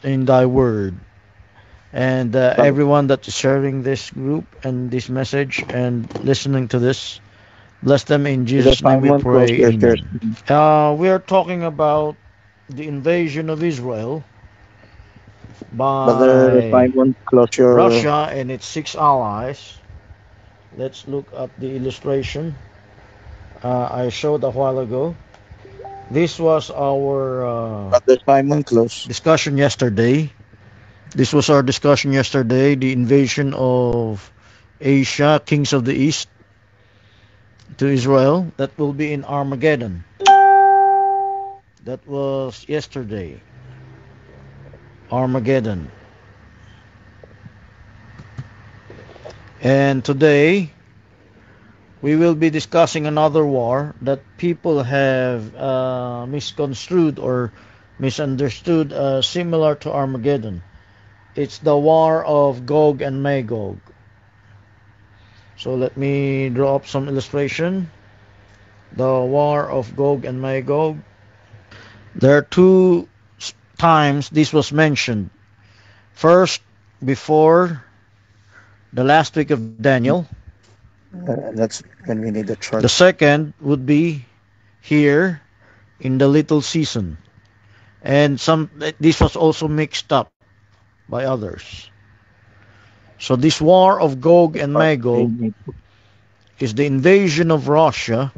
in thy word. And But everyone that is sharing this group and this message and listening to this, bless them in Brother Jesus' name we Simon, close pray. your church. Amen. We are talking about the invasion of Israel Brother by Simon, close your. Russia and its six allies. Let's look at the illustration I showed a while ago. This was our Brother Simon, close. discussion yesterday. This was our discussion yesterday, the invasion of Asia, kings of the east, to Israel. That will be in Armageddon. That was yesterday. Armageddon. And today we will be discussing another war that people have misconstrued or misunderstood, similar to Armageddon. It's the war of Gog and Magog. So let me draw up some illustration. The war of Gog and Magog. There are two times this was mentioned. First, before the last week of Daniel. That's when we need a The chart. second would be here in the little season. And this was also mixed up by others. So this war of Gog and But we Magog need is the invasion of Russia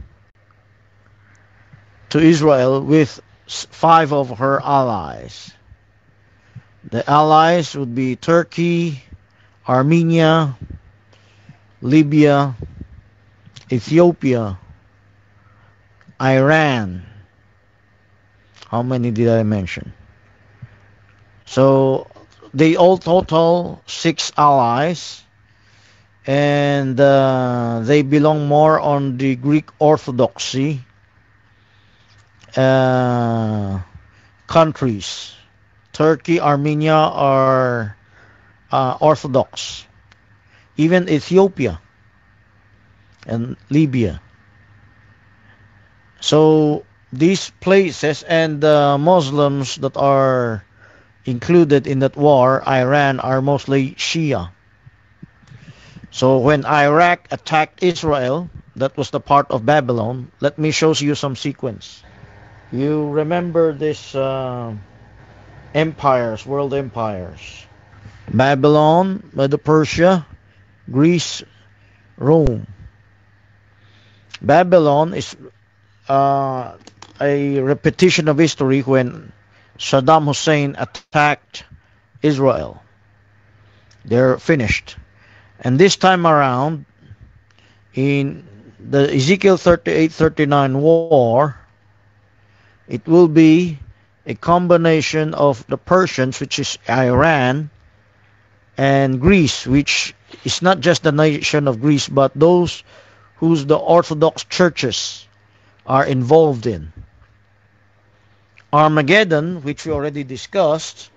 to Israel with five of her allies. The allies would be Turkey, Armenia, Libya, Ethiopia, Iran. How many did I mention? So they all total six allies, and they belong more on the Greek Orthodoxy countries. Turkey, Armenia are Orthodox. Even Ethiopia and Libya. So these places and the Muslims that are included in that war, Iran, are mostly Shia. So when Iraq attacked Israel, that was the part of Babylon. Let me show you some sequence. You remember this empires, world empires. Babylon, Medo-Persia, Greece, Rome. Babylon is a repetition of history when Saddam Hussein attacked Israel. They're finished. And this time around, in the Ezekiel 38-39 war, it will be a combination of the Persians, which is Iran, and Greece, which is not just the nation of Greece, but those whose the Orthodox churches are involved in. Armageddon, which we already discussed,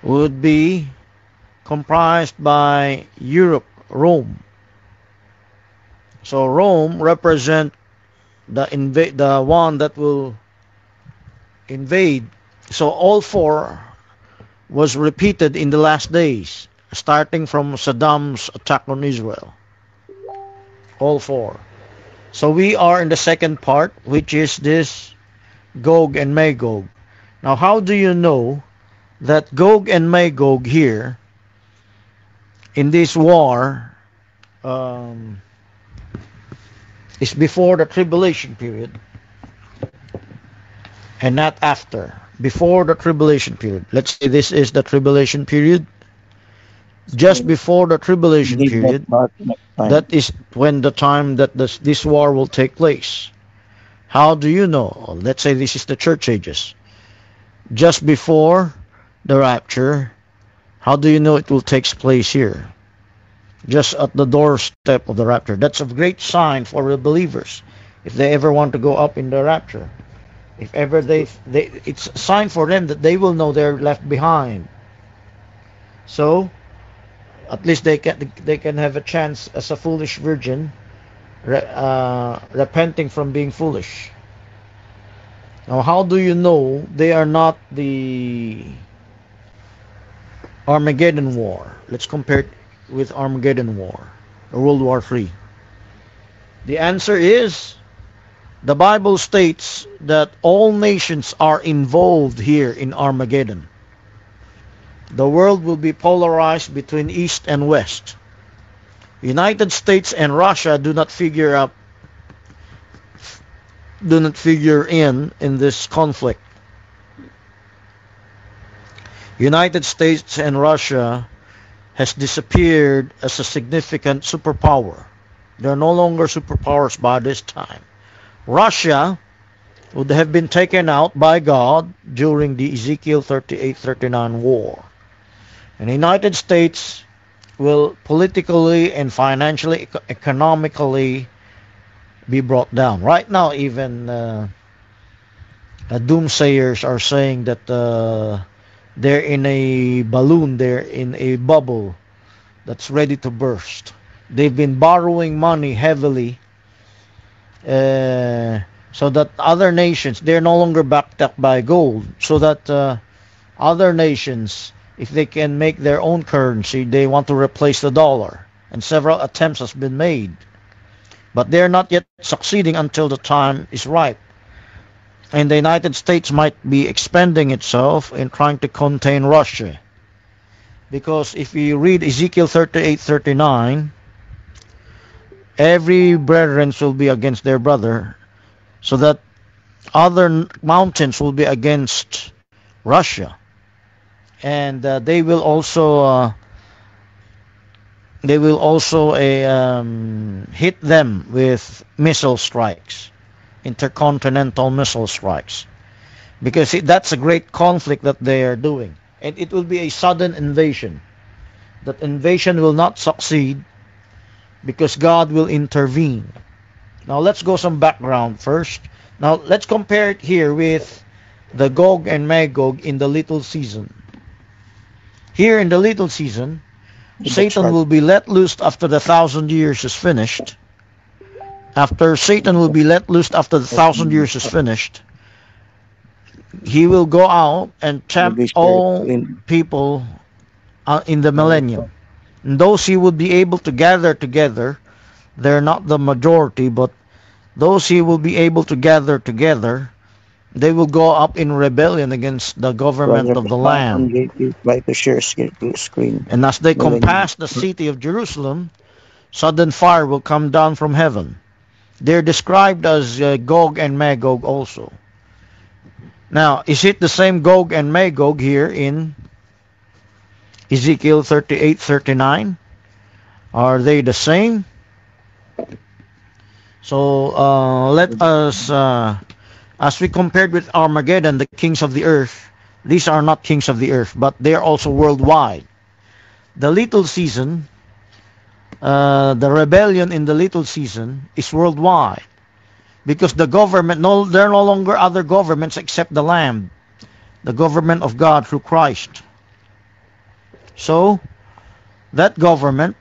would be comprised by Europe, Rome. So Rome represent the one that will invade. So all four was repeated in the last days, starting from Saddam's attack on Israel. All four. So we are in the second part, which is this Gog and Magog. Now, how do you know that Gog and Magog here in this war is before the tribulation period and not after? Before the tribulation period. Let's say this is the tribulation period. Just before the tribulation need that period, chart next time. that is when the time that this war will take place. How do you know? Let's say this is the church ages. Just before the rapture, how do you know it will take place here? Just at the doorstep of the rapture. That's a great sign for the believers if they ever want to go up in the rapture. If ever it's a sign for them that they will know they're left behind. So at least they can have a chance as a foolish virgin, repenting from being foolish. Now, how do you know they are not the Armageddon War? Let's compare it with Armageddon War, or World War III. The answer is the Bible states that all nations are involved here in Armageddon. The world will be polarized between East and West. United States and Russia do not figure in this conflict. United States and Russia has disappeared as a significant superpower. They're no longer superpowers by this time. Russia would have been taken out by God during the Ezekiel 38-39 war. And the United States will politically and financially, economically be brought down. Right now, even doomsayers are saying that they're in a balloon, they're in a bubble that's ready to burst. They've been borrowing money heavily so that other nations, they're no longer backed up by gold, so that other nations, if they can make their own currency, they want to replace the dollar. And several attempts has been made. But they're not yet succeeding until the time is ripe. And the United States might be expanding itself in trying to contain Russia. Because if you read Ezekiel 38-39, every brethren will be against their brother, so that other mountains will be against Russia. And they will also hit them with missile strikes, intercontinental missile strikes, because that's a great conflict that they are doing, and it will be a sudden invasion. That invasion will not succeed because God will intervene. Now let's go some background first. Now let's compare it here with the Gog and Magog in the little season. Here in the little season, Satan will be let loose after the 1,000 years is finished. After Satan will be let loose after the 1,000 years is finished, he will go out and tempt all people in the millennium. And those he would be able to gather together, they're not the majority, but those he will be able to gather together, they will go up in rebellion against the government of the land. And as they compass the city of Jerusalem, sudden fire will come down from heaven. They're described as Gog and Magog also. Now, is it the same Gog and Magog here in Ezekiel 38-39? Are they the same? So let us, as we compared with Armageddon, the kings of the earth, these are not kings of the earth, but they are also worldwide. The little season, the rebellion in the little season is worldwide, because the government, there are no longer other governments except the Lamb, the government of God through Christ. So that government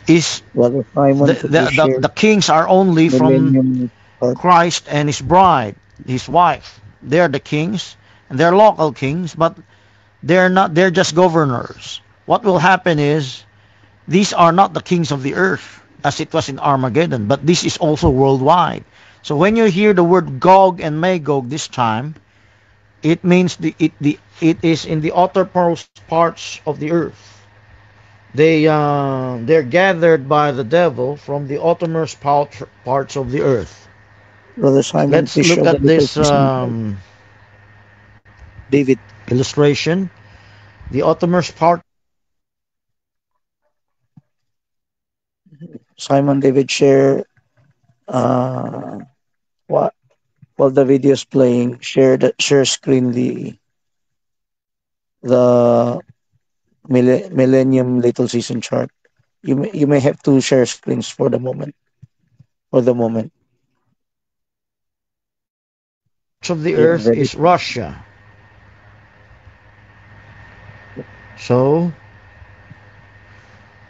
is the kings are only from Christ and his bride, his wife. They're the kings, and they're local kings, but they're just governors. What will happen is, these are not the kings of the earth as it was in Armageddon, but this is also worldwide. So when you hear the word Gog and Magog this time, it means it is in the uttermost parts of the earth. They're gathered by the devil from the uttermost parts of the earth. Let's look at this David illustration. The uttermost part. Simon, David, share what while the video is playing. Share screen the Millennium Little Season chart. You may have to share screens for the moment. For the moment. Of the earth is Russia. So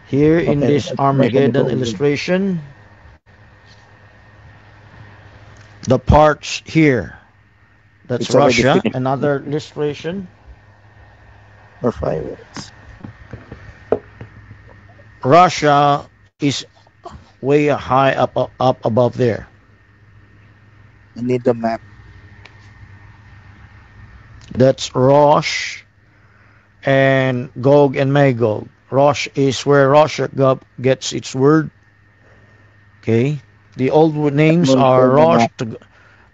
here in this Armageddon illustration, the parts here. That's It's already Russia. finished. Another illustration. Or 5. Russia is way high up above there. I need the map. That's Rosh and Gog and Magog. Rosh is where Russia gets its word. Okay. The old names We'll are share the Rosh, map.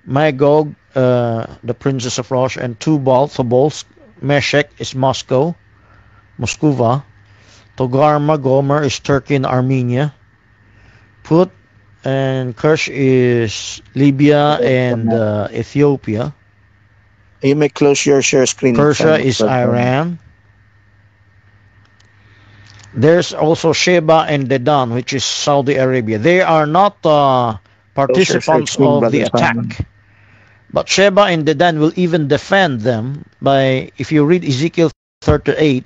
Magog, the princess of Rosh, and Tubal, Tobolsk. Meshech is Moscow, Moscova. Togarma, Gomer is Turkey and Armenia. Put and Kush is Libya There's the and map. Ethiopia. You may close your share screen, Persia Simon. is Iran. There's also Sheba and Dedan, which is Saudi Arabia. They are not Close your share participants screen, of the Brother Simon. attack. But Sheba and Dedan will even defend them by, if you read Ezekiel 38,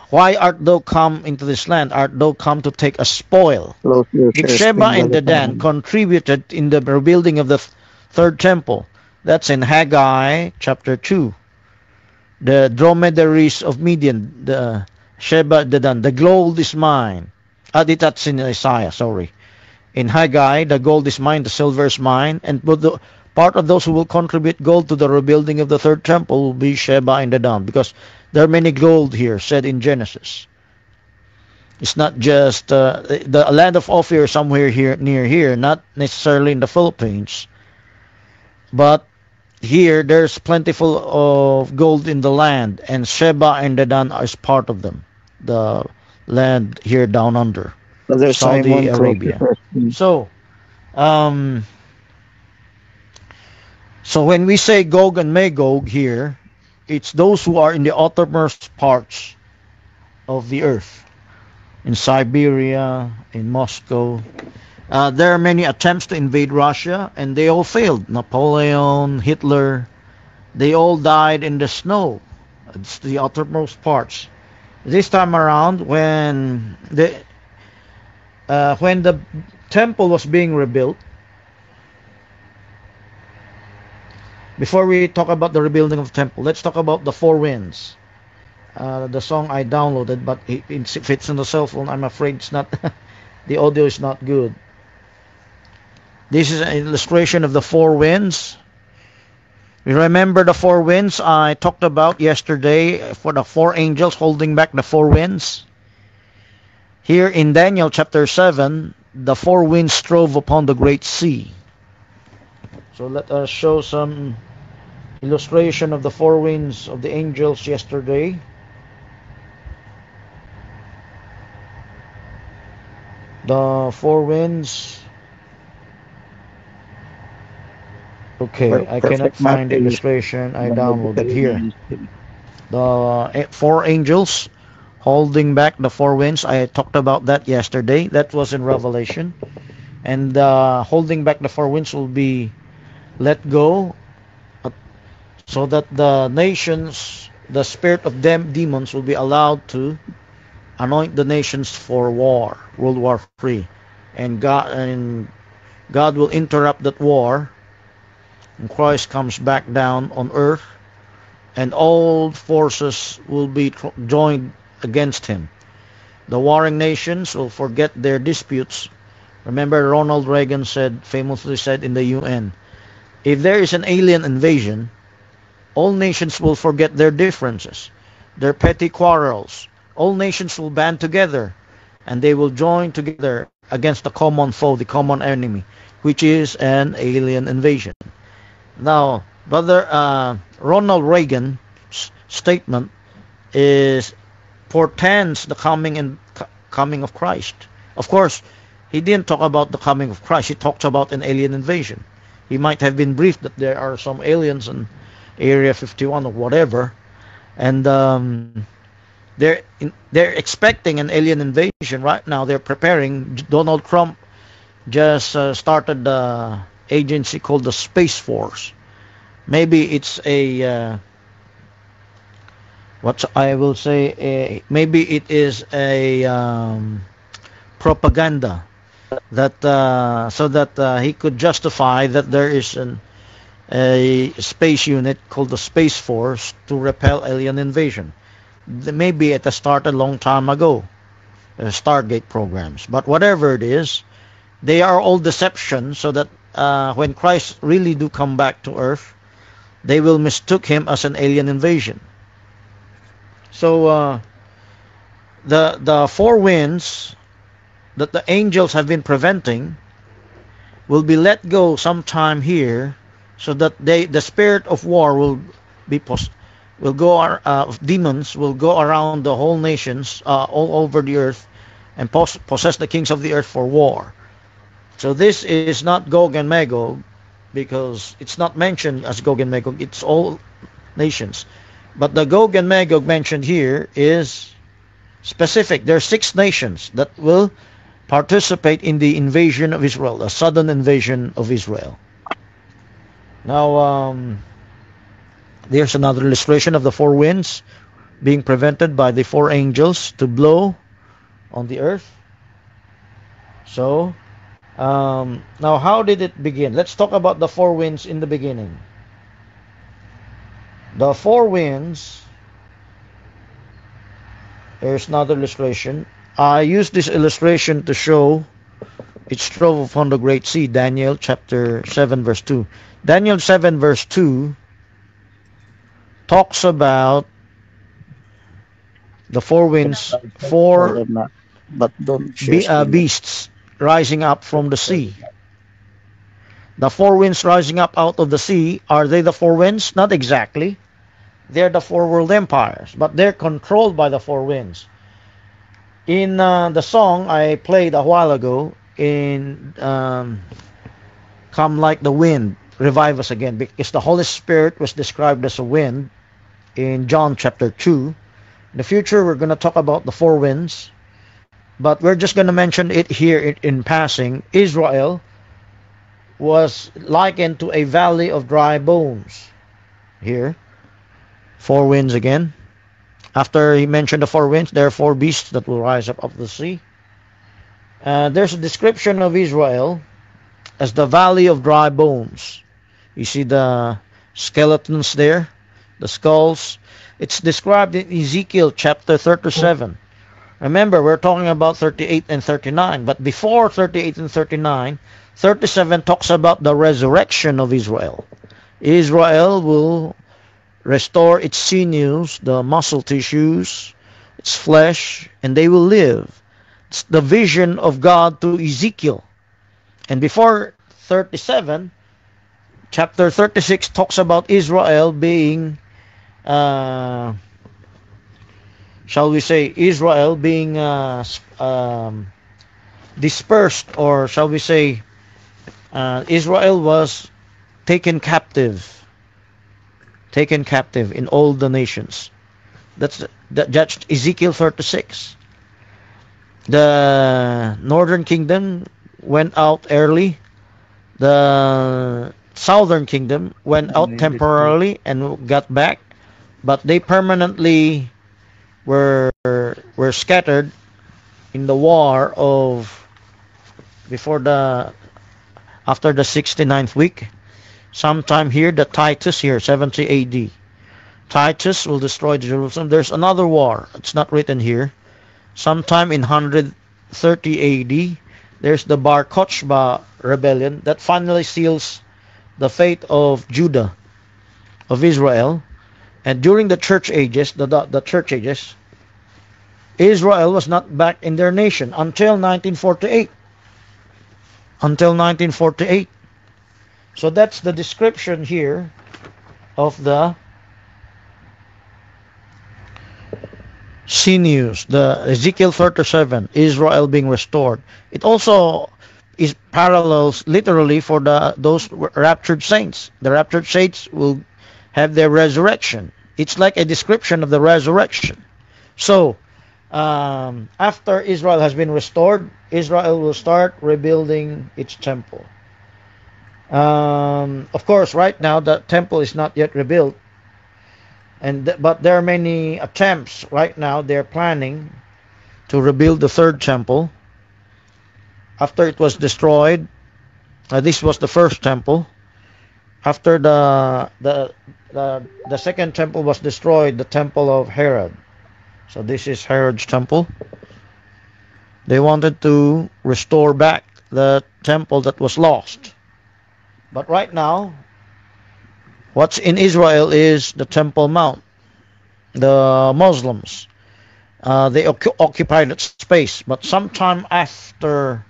why art thou come into this land? Art thou come to take a spoil? Close your Because share Sheba screen, and Brother Dedan Simon. contributed in the rebuilding of the third temple. That's in Haggai chapter 2. The dromedaries of Midian, the Sheba, Dedan, the gold is mine. That's in Isaiah, sorry. In Haggai, the gold is mine, the silver is mine, and part of those who will contribute gold to the rebuilding of the third temple will be Sheba and Dedan, because there are many gold here, said in Genesis. It's not just the land of Ophir somewhere here near here, not necessarily in the Philippines, but here there's plentiful of gold in the land, and Sheba and Dedan is part of them. The land here down under, Brother Saudi Simon, close your Arabia. share screen. Um, so when we say Gog and Magog here, it's those who are in the outermost parts of the earth, in Siberia, in Moscow. There are many attempts to invade Russia, and they all failed. Napoleon, Hitler, they all died in the snow. It's the outermost parts. This time around, when the temple was being rebuilt, before we talk about the rebuilding of the temple, let's talk about the four winds. The song I downloaded, but if it's on the cell phone, I'm afraid it's not. The audio is not good. This is an illustration of the four winds. You remember the four winds I talked about yesterday for the four angels holding back the four winds? Here in Daniel chapter 7, the four winds strove upon the great sea. So let us show some illustration of the four winds of the angels yesterday. The four winds. Okay, I cannot Perfect map find the illustration I downloaded here. magically. The four angels holding back the four winds. I talked about that yesterday. That was in Revelation. And holding back the four winds will be let go, so that the nations, the spirit of demons will be allowed to anoint the nations for war, World War III. And God will interrupt that war, and Christ comes back down on earth, and all forces will be joined against him. The warring nations will forget their disputes. Remember, Ronald Reagan famously said in the UN, if there is an alien invasion, all nations will forget their differences, their petty quarrels. All nations will band together, and they will join together against the common foe, the common enemy, which is an alien invasion. Now, Brother Ronald Reagan's statement portends the coming of Christ. Of course, he didn't talk about the coming of Christ. He talked about an alien invasion. He might have been briefed that there are some aliens in Area 51 or whatever, and they're expecting an alien invasion right now. They're preparing. Donald Trump just started the agency called the Space Force. Maybe it's maybe it is a propaganda that so that he could justify that there is a space unit called the Space Force to repel alien invasion. Maybe it started a long time ago, Stargate programs. But whatever it is, they are all deception so that when Christ really do come back to earth, they will mistook him as an alien invasion. So the four winds that the angels have been preventing will be let go sometime here, so that the spirit of war be will go demons will go around the whole nations all over the earth and possess the kings of the earth for war. So this is not Gog and Magog, because it's not mentioned as Gog and Magog. It's all nations. But the Gog and Magog mentioned here is specific. There are 6 nations that will participate in the invasion of Israel, a sudden invasion of Israel. Now, there's another illustration of the 4 winds being prevented by the 4 angels to blow on the earth. So, now how did it begin? Let's talk about the 4 winds in the beginning. The 4 winds, there's another illustration. I use this illustration to show it strove upon the great sea, Daniel chapter 7 verse 2. Daniel 7 verse 2 talks about the 4 winds, 4 But don't share screen. beasts rising up from the sea. The 4 winds rising up out of the sea, are they the 4 winds? Not exactly. They're the 4 world empires, but they're controlled by the 4 winds. In the song I played a while ago, in Come Like the Wind, revive us again, because the Holy Spirit was described as a wind in John chapter 2. In the future, we're going to talk about the 4 winds, but we're just going to mention it here in passing. Israel was likened to a valley of dry bones. Here, 4 winds again. After he mentioned the 4 winds, there are 4 beasts that will rise up of the sea. There's a description of Israel as the valley of dry bones. You see the skeletons there, the skulls. It's described in Ezekiel chapter 37. Remember, we're talking about 38 and 39, but before 38 and 39, 37 talks about the resurrection of Israel. Israel will restore its sinews, the muscle tissues, its flesh, and they will live. It's the vision of God to Ezekiel. And before 37, chapter 36 talks about Israel being, shall we say, Israel being dispersed, or shall we say, Israel was taken captive in all the nations. That's Ezekiel 36. The northern kingdom went out early. The southern kingdom went out temporarily and got back, but they permanently were scattered in the war of after the 69th week. Sometime here, the Titus here, 70 AD. Titus will destroy Jerusalem. There's another war. It's not written here. Sometime in 130 AD, there's the Bar Kochba rebellion that finally seals the fate of Judah, of Israel. And during the church ages, the church ages, Israel was not back in their nation until 1948. Until 1948. So that's the description here of the sinews, the Ezekiel 37, Israel being restored. It also is parallels literally for those raptured saints. The raptured saints will have their resurrection. It's like a description of the resurrection. So, after Israel has been restored, Israel will start rebuilding its temple. Of course, right now the temple is not yet rebuilt, but there are many attempts right now. They're planning to rebuild the third temple. After it was destroyed, this was the first temple. After the second temple was destroyed, the temple of Herod. So this is Herod's temple. They wanted to restore back the temple that was lost. But right now, what's in Israel is the Temple Mount. The Muslims, they occupied that space. But sometime after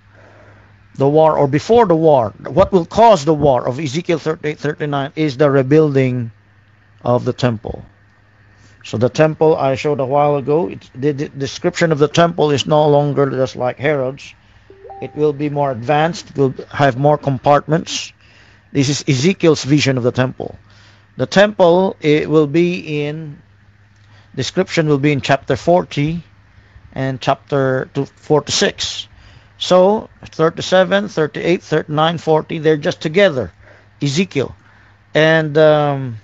the war or before the war, what will cause the war of Ezekiel 38-39 is the rebuilding of the temple. So the temple I showed a while ago, the description of the temple is no longer just like Herod's. It will be more advanced. It will have more compartments. This is Ezekiel's vision of the temple. The temple, it will be in, description will be in chapter 40 and chapter 46. So 37, 38, 39, 40, they're just together. Ezekiel. And the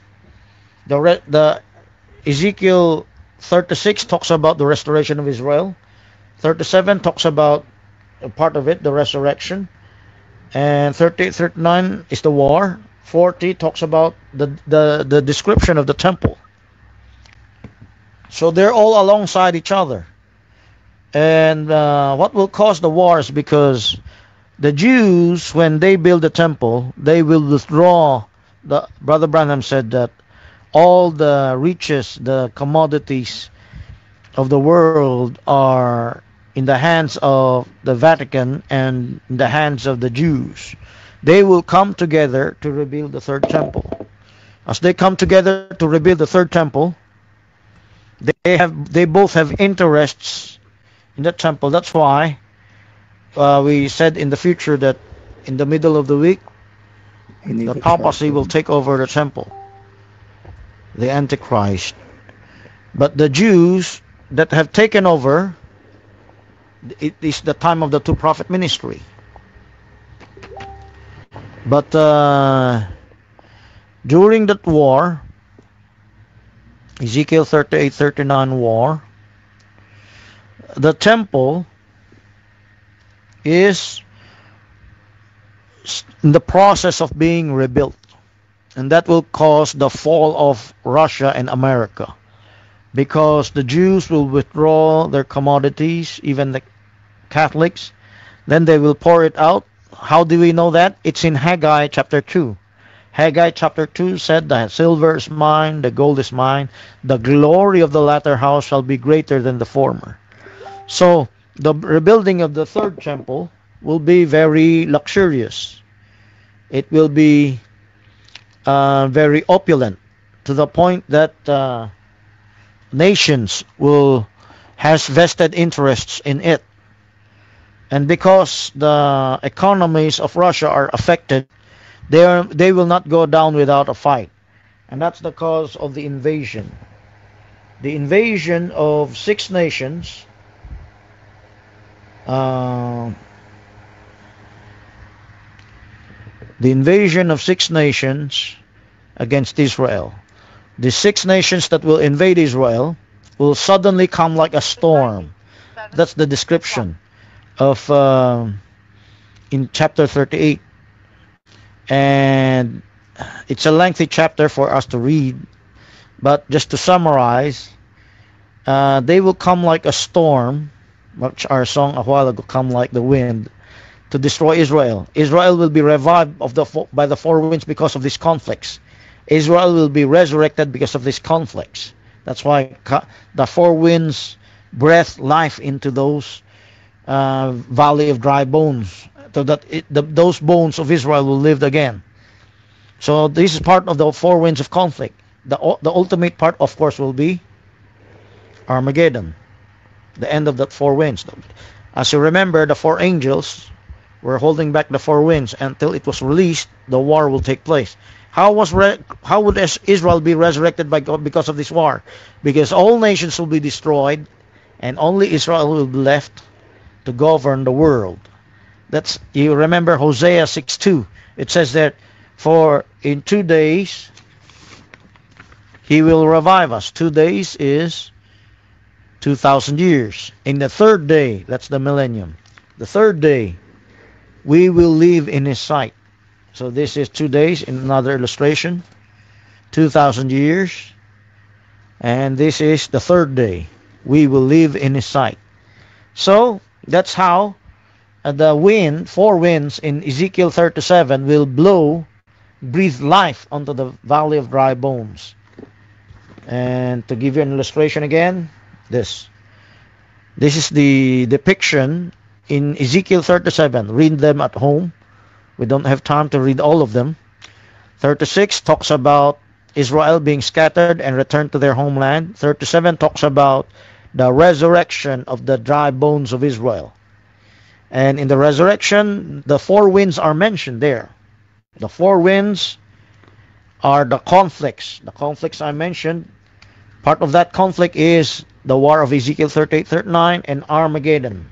Ezekiel 36 talks about the restoration of Israel. 37 talks about a part of it, the resurrection. And 38, 39 is the war. 40 talks about the description of the temple. So they're all alongside each other. And what will cause the war is because the Jews, when they build the temple, they will withdraw. Brother Branham said that all the riches, the commodities of the world are in the hands of the Vatican and in the hands of the Jews. They will come together to rebuild the third temple. As they come together to rebuild the third temple, they both have interests in the temple. That's why we said in the future that in the middle of the week, the papacy will take over the temple, the Antichrist. But the Jews that have taken over, it is the time of the two-prophet ministry. But during that war, Ezekiel 38-39 war, the temple is in the process of being rebuilt. And that will cause the fall of Russia and America. Because the Jews will withdraw their commodities, even the Catholics. Then they will pour it out. How do we know that? It's in Haggai chapter 2. Haggai chapter 2 said that silver is mine, the gold is mine. The glory of the latter house shall be greater than the former. So the rebuilding of the third temple will be very luxurious. It will be very opulent, to the point that nations will has vested interests in it. And because the economies of Russia are affected, they will not go down without a fight. And that's the cause of the invasion. The invasion of 6 nations the invasion of 6 nations against Israel. The 6 nations that will invade Israel will suddenly come like a storm. That's the description of in chapter 38. And it's a lengthy chapter for us to read, but just to summarize, they will come like a storm, which our song a while ago, come like the wind, to destroy Israel. Israel will be revived by the 4 winds because of these conflicts. Israel will be resurrected because of these conflicts. That's why the 4 winds breathe life into those valley of dry bones, so that those bones of Israel will live again. So this is part of the 4 winds of conflict. The ultimate part, of course, will be Armageddon, the end of that 4 winds. As you remember, the 4 angels were holding back the 4 winds until it was released. The war will take place. How would Israel be resurrected because of this war? Because all nations will be destroyed, and only Israel will be left to govern the world. You remember Hosea 6:2. It says that, for in 2 days he will revive us. 2 days is 2,000 years. In the 3rd day, that's the millennium. The 3rd day, We will live in his sight. So this is 2 days in another illustration, 2,000 years. And this is the third day. We will live in his sight. So that's how the wind, four winds in Ezekiel 37 will blow, breathe life onto the valley of dry bones. And to give you an illustration again, this is the depiction in Ezekiel 37. Read them at home. We don't have time to read all of them. 36 talks about Israel being scattered and returned to their homeland. 37 talks about the resurrection of the dry bones of Israel. And in the resurrection, the four winds are mentioned there. The four winds are the conflicts. The conflicts I mentioned, part of that conflict is the war of Ezekiel 38, 39 and Armageddon.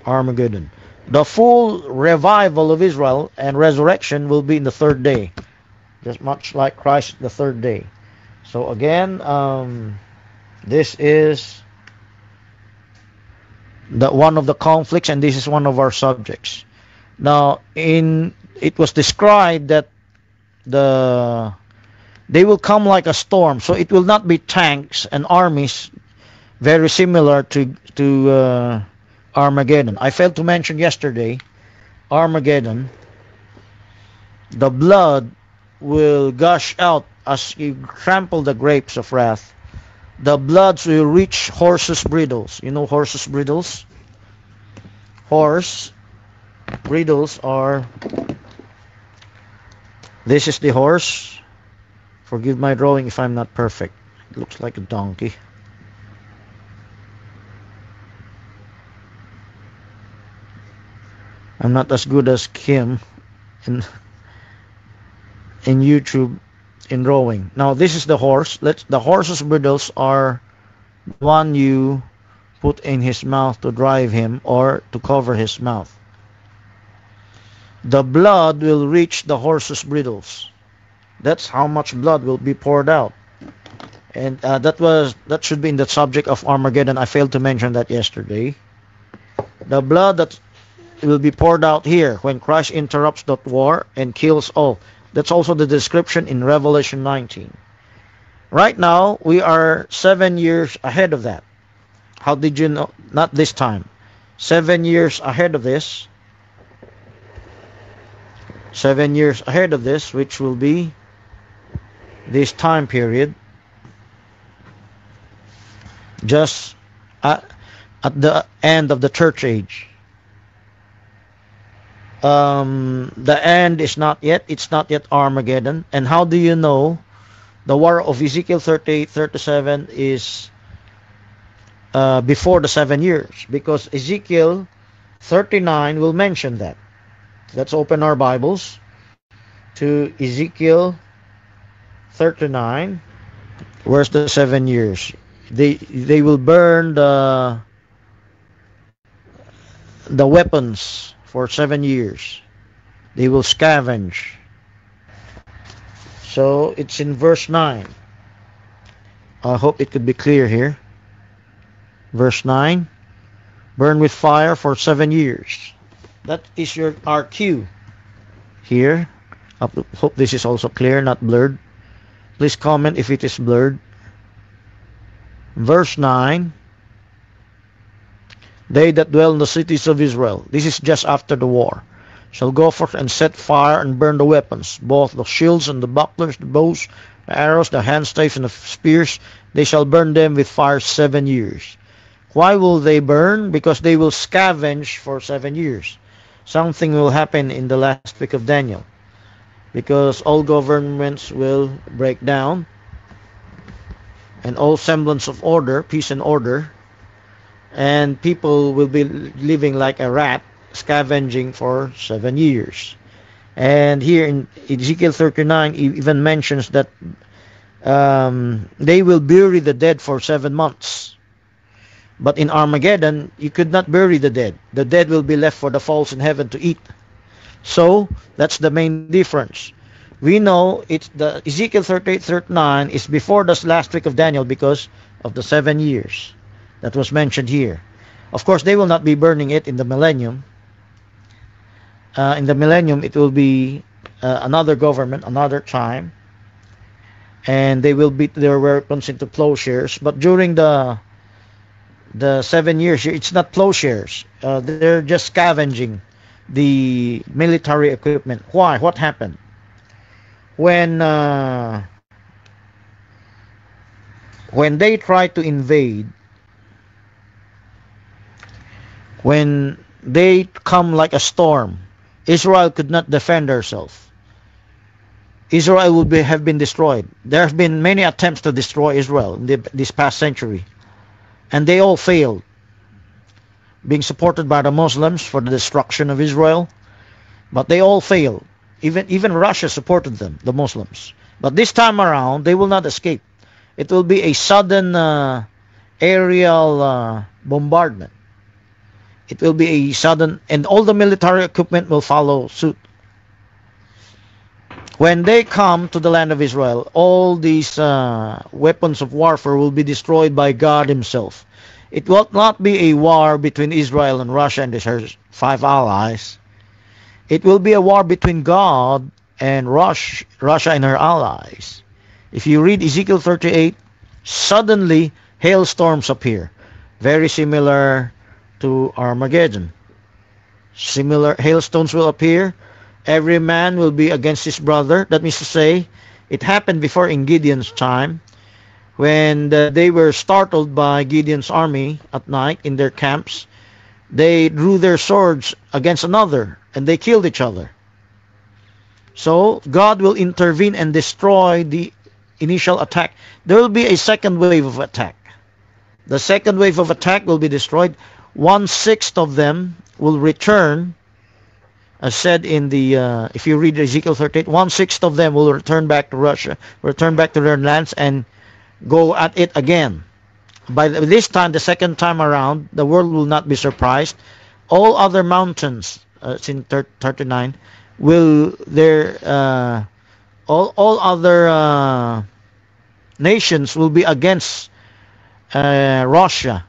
Armageddon. The full revival of Israel and resurrection will be in the third day. Just much like Christ the third day. So again, this is one of the conflicts, and this is one of our subjects. Now, it was described that they will come like a storm. So it will not be tanks and armies, very similar to Armageddon. I failed to mention yesterday, Armageddon, the blood will gush out as you trample the grapes of wrath. The bloods will reach horses' bridles. You know horses' bridles? Horse bridles are... This is the horse. Forgive my drawing if I'm not perfect. It looks like a donkey. I'm not as good as Kim in YouTube in drawing. Now this is the horse. The horse's bridles are one you put in his mouth to drive him or to cover his mouth. The blood will reach the horse's bridles. That's how much blood will be poured out. And that should be in the subject of Armageddon. I failed to mention that yesterday. The blood that will be poured out here when Christ interrupts that war and kills all. That's also the description in Revelation 19. Right now, we are 7 years ahead of that. How did you know? Not this time. 7 years ahead of this. 7 years ahead of this, which will be this time period. Just at the end of the church age. The end is not yet. It's not yet Armageddon. And how do you know the war of Ezekiel 38, 37 is before the 7 years? Because Ezekiel 39 will mention that. Let's open our Bibles to Ezekiel 39. Where's the 7 years? They will burn the weapons for 7 years. They will scavenge. So it's in verse 9. I hope it could be clear here. Verse 9. Burn with fire for 7 years. That is our cue here. I hope this is also clear, not blurred. Please comment if it is blurred. Verse 9. They that dwell in the cities of Israel, this is just after the war, shall go forth and set fire and burn the weapons, both the shields and the bucklers, the bows, the arrows, the handstaves, and the spears. They shall burn them with fire 7 years. Why will they burn? Because they will scavenge for 7 years. Something will happen in the last week of Daniel. Because all governments will break down. And all semblance of order, peace and order. And people will be living like a rat, scavenging for 7 years. And here in Ezekiel 39, it even mentions that they will bury the dead for 7 months. But in Armageddon, you could not bury the dead. The dead will be left for the fowls in heaven to eat. So, that's the main difference. We know it's the Ezekiel 38, 39 is before the last week of Daniel because of the 7 years that was mentioned here. Of course, they will not be burning it in the millennium. In the millennium, it will be another government, another time, and they will beat their weapons into plowshares. But during the 7 years, it's not plowshares. They're just scavenging the military equipment. Why? What happened? When uh, when they tried to invade, when they come like a storm, Israel could not defend herself. Israel would have been destroyed. There have been many attempts to destroy Israel in this past century, and they all failed, being supported by the Muslims for the destruction of Israel, but they all failed. Even Russia supported them, the Muslims. But this time around, they will not escape. It will be a sudden aerial bombardment. It will be a sudden, and all the military equipment will follow suit. When they come to the land of Israel, all these weapons of warfare will be destroyed by God Himself. It will not be a war between Israel and Russia and her 5 allies. It will be a war between God and Russia and her allies. If you read Ezekiel 38, suddenly hailstorms appear, very similar to Armageddon. Similar hailstones will appear. Every man will be against his brother. That means to say, it happened before in Gideon's time, when they were startled by Gideon's army at night in their camps. They drew their swords against another, and they killed each other. So God will intervene and destroy the initial attack. There will be a second wave of attack. The second wave of attack will be destroyed. 1/6 of them will return, as said in the, if you read Ezekiel 38, 1/6 of them will return back to Russia, return back to their lands, and go at it again. By this time, the second time around, the world will not be surprised. All other mountains, it's in 39, will all other nations will be against Russia,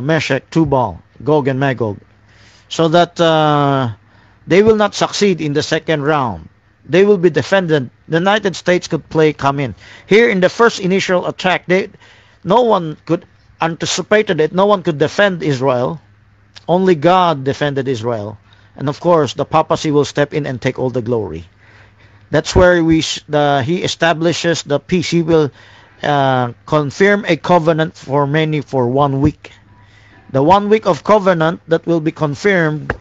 Meshach, Tubal, Gog and Magog, so that they will not succeed in the second round. They will be defended. The United States could come in. Here in the first initial attack, no one could anticipated it. No one could defend Israel. Only God defended Israel. And of course, the papacy will step in and take all the glory. That's where He establishes the peace. He will confirm a covenant for many for 1 week. The 1 week of covenant that will be confirmed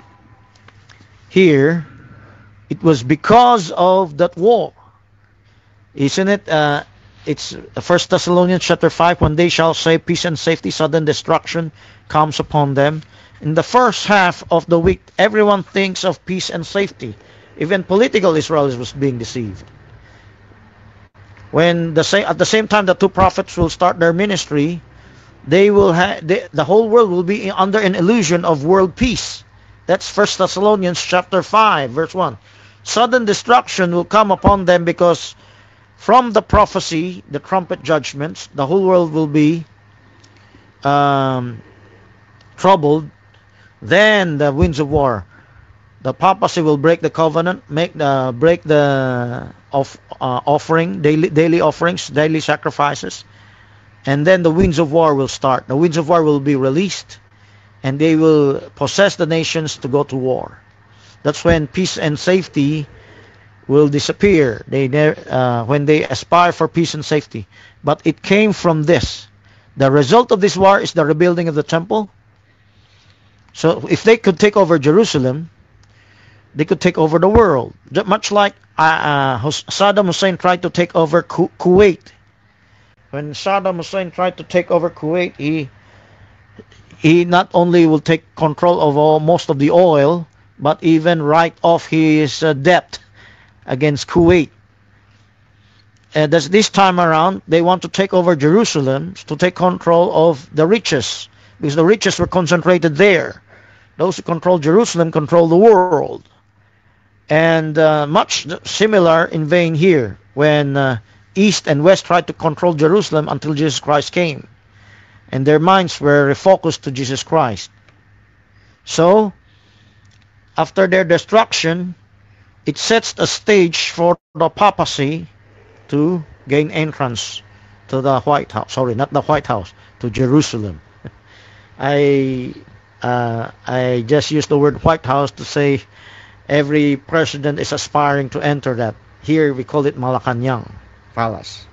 here, it was because of that war. Isn't it? It's 1 Thessalonians chapter 5, when they shall say peace and safety, sudden destruction comes upon them. In the first half of the week, everyone thinks of peace and safety. Even political Israel was being deceived. When at the same time the two prophets will start their ministry, they will the whole world will be under an illusion of world peace. That's 1 Thessalonians chapter 5, verse 1. Sudden destruction will come upon them because from the prophecy, the trumpet judgments, the whole world will be troubled. Then the winds of war. The papacy will break the covenant, break the offering, daily offerings, daily sacrifices, and then the winds of war will start. The winds of war will be released, and they will possess the nations to go to war. That's when peace and safety will disappear. When they aspire for peace and safety. But it came from this. The result of this war is the rebuilding of the temple. So if they could take over Jerusalem, they could take over the world. Much like Saddam Hussein tried to take over Kuwait. When Saddam Hussein tried to take over Kuwait, he not only will take control of most of the oil, but even write off his debt against Kuwait. And this time around, they want to take over Jerusalem to take control of the riches, because the riches were concentrated there. Those who control Jerusalem control the world. And much similar in vein here, when East and West tried to control Jerusalem until Jesus Christ came, and their minds were refocused to Jesus Christ. So after their destruction, it sets a stage for the papacy to gain entrance to the White House. Sorry, not the White House, to Jerusalem. I just use the word White House to say every president is aspiring to enter that. Here we call it Malacanang Palace.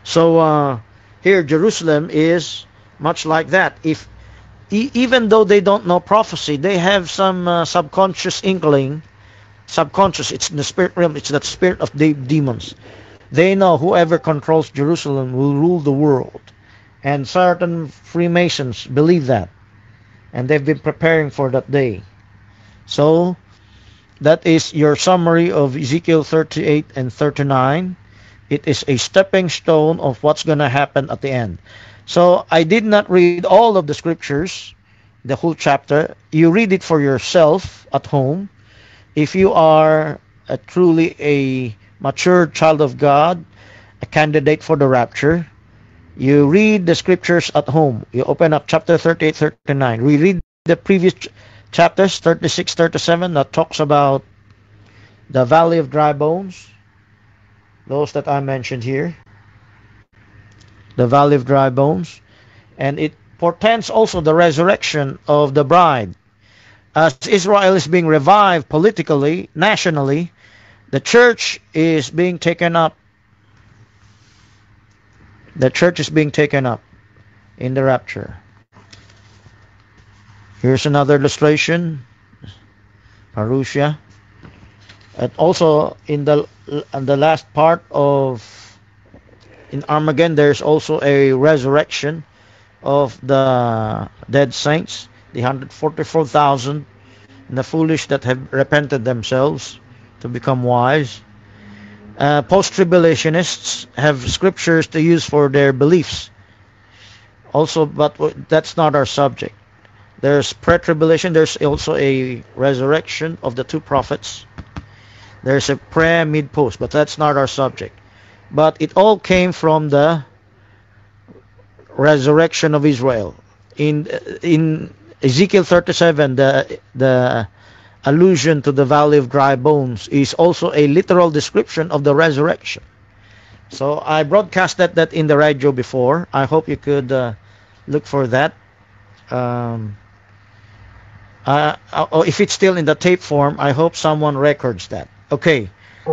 So here Jerusalem is much like that. If even though they don't know prophecy, they have some subconscious inkling. Subconscious, it's in the spirit realm. It's that spirit of demons. They know whoever controls Jerusalem will rule the world. And certain Freemasons believe that. And they've been preparing for that day. So, that is your summary of Ezekiel 38 and 39. It is a stepping stone of what's going to happen at the end. So, I did not read all of the scriptures, the whole chapter. You read it for yourself at home. If you are truly a mature child of God, a candidate for the rapture, you read the scriptures at home. You open up chapter 38, 39. We read the previous chapters, 36, 37, that talks about the valley of dry bones. Those that I mentioned here. The valley of dry bones. And it portends also the resurrection of the bride. As Israel is being revived politically, nationally, the church is being taken up. The church is being taken up in the rapture. Here's another illustration. Parousia. And also in the last part of in Armageddon, there's also a resurrection of the dead saints, the 144,000, and the foolish that have repented themselves to become wise. Post-tribulationists have scriptures to use for their beliefs. Also, but that's not our subject. There's pre-tribulation. There's also a resurrection of the two prophets. There's a pre, mid, post, but that's not our subject. But it all came from the resurrection of Israel. In Ezekiel 37, the allusion to the valley of dry bones is also a literal description of the resurrection. So I broadcasted that in the radio before. I hope you could look for that. If it's still in the tape form, I hope someone records that. Okay,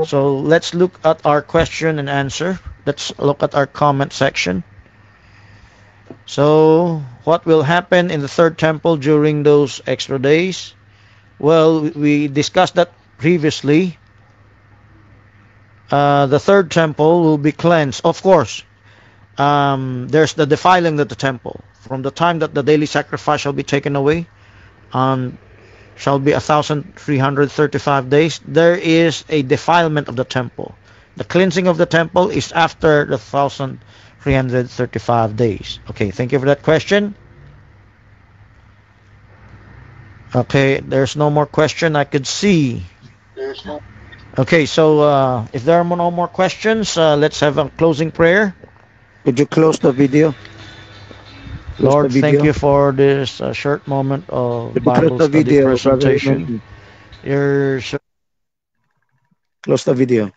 so let's look at our question and answer. Let's look at our comment section. So, what will happen in the third temple during those extra days? Well, we discussed that previously. The third temple will be cleansed. Of course, there's the defiling of the temple. From the time that the daily sacrifice shall be taken away, shall be 1,335 days, there is a defilement of the temple. The cleansing of the temple is after the 1,335 days. Okay, thank you for that question. Okay, there's no more question I could see. Okay, so if there are no more questions, let's have a closing prayer. Could you close the video? Lord, thank you for this short moment of Bible study presentation. Close the video.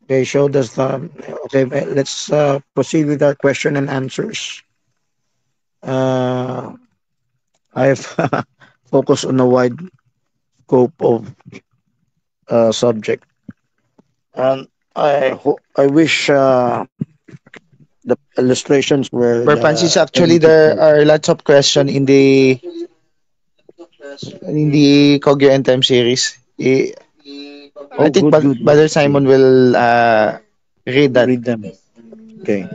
Okay, show the thumb. Okay, let's proceed with our question and answers. I've focused on a wide scope of subject, and I wish the illustrations were. But Francis, actually, there are lots of questions in the Kogyo End Time series. I think Brother Simon will read that. Read them. Okay.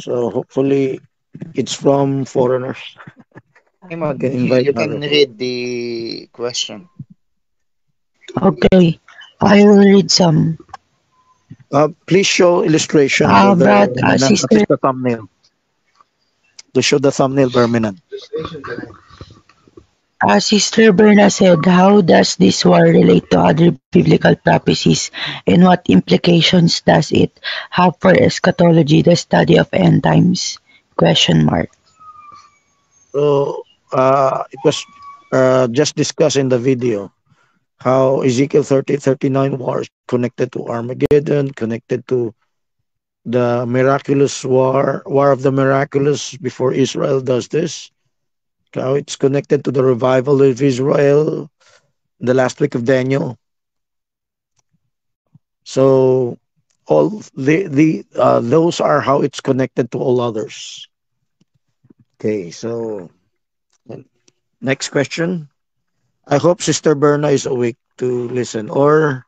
So hopefully it's from foreigners. Simon, you can read the question. Okay, I will read some. Please show illustration. Sister, the thumbnail. To show the thumbnail, Berminan. Sister Berna said, how does this war relate to other biblical prophecies, and what implications does it have for eschatology, the study of end times? Question mark. So it was just discussed in the video how Ezekiel 30:39 war is connected to Armageddon, connected to the miraculous war of the miraculous before Israel does this. How it's connected to the revival of Israel, the last week of Daniel. So all the those are how it's connected to all others. Okay, so next question. I hope Sister Berna is awake to listen, or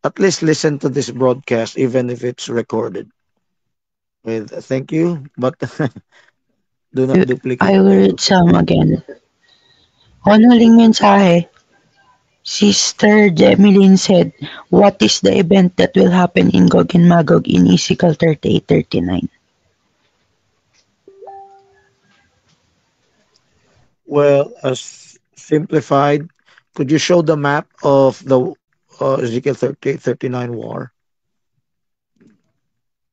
at least listen to this broadcast, even if it's recorded. With thank you, but do not I duplicate will it. read some again. Huling mensahe. Sister Jemeline said, what is the event that will happen in Gog and Magog in Ezekiel 38:39? Well, as simplified, could you show the map of the Ezekiel 38:39 war?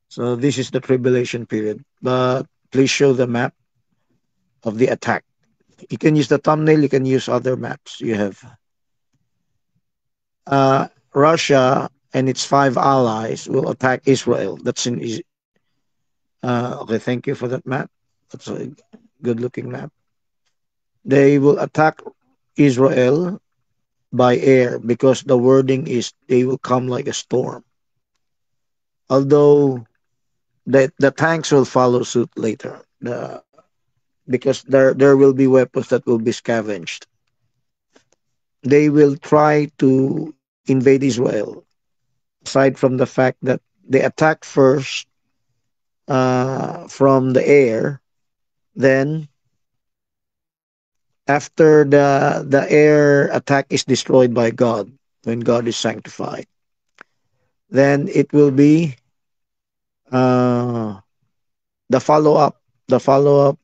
So this is the tribulation period, but please show the map of the attack. You can use the thumbnail. You can use other maps you have. Russia and its five allies will attack Israel. That's in. Okay, thank you for that map. That's a good-looking map. They will attack Israel by air because the wording is they will come like a storm. Although the tanks will follow suit later. Because there will be weapons that will be scavenged. They will try to invade Israel. Aside from the fact that they attack first from the air, then after the air attack is destroyed by God, when God is sanctified, then it will be uh, the follow up. The follow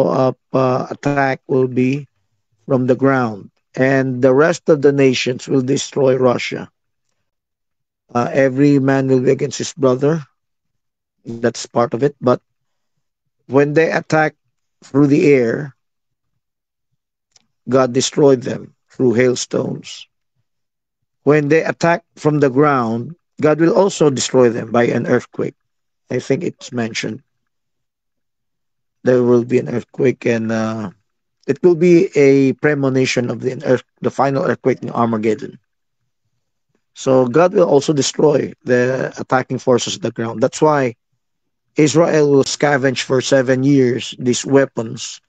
up attack will be from the ground, and the rest of the nations will destroy Russia. Every man will be against his brother. That's part of it. But when they attack through the air, God destroyed them through hailstones. When they attack from the ground, God will also destroy them by an earthquake. I think it's mentioned there will be an earthquake, and it will be a premonition of the final earthquake in Armageddon. So God will also destroy the attacking forces of the ground. That's why Israel will scavenge for 7 years these weapons,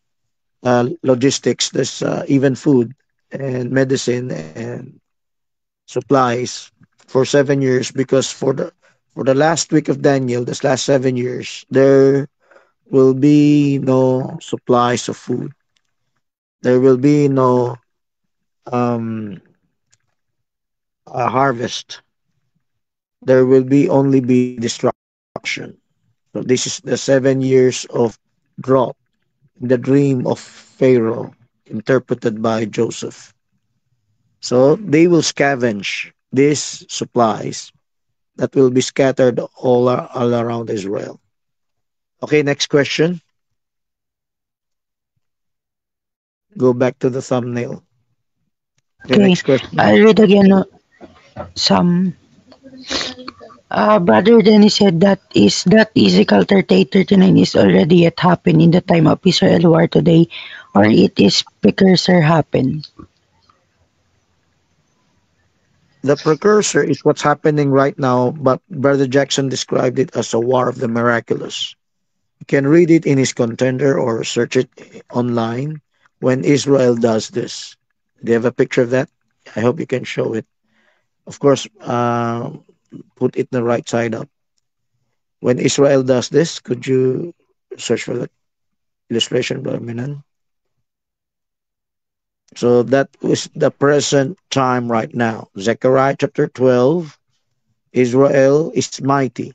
logistics, this even food and medicine and supplies for 7 years, because for the last week of Daniel, this last 7 years, there will be no supplies of food. There will be no um, harvest. There will be only be destruction. So this is the 7 years of drought, the dream of Pharaoh, interpreted by Joseph. So they will scavenge these supplies that will be scattered all around Israel. Okay, next question. Go back to the thumbnail. Okay, Okay, next question. I'll read again some. Brother Dennis said that Ezekiel 38:39 is already yet happened in the time of Israel war today, or it is precursor happen. The precursor is what's happening right now, but Brother Jackson described it as a war of the miraculous. You can read it in his contender or search it online when Israel does this. Do you have a picture of that? I hope you can show it. Of course, put it the right side up. When Israel does this, could you search for the illustration, Brother Minan? So that is the present time right now. Zechariah chapter 12, Israel is mighty.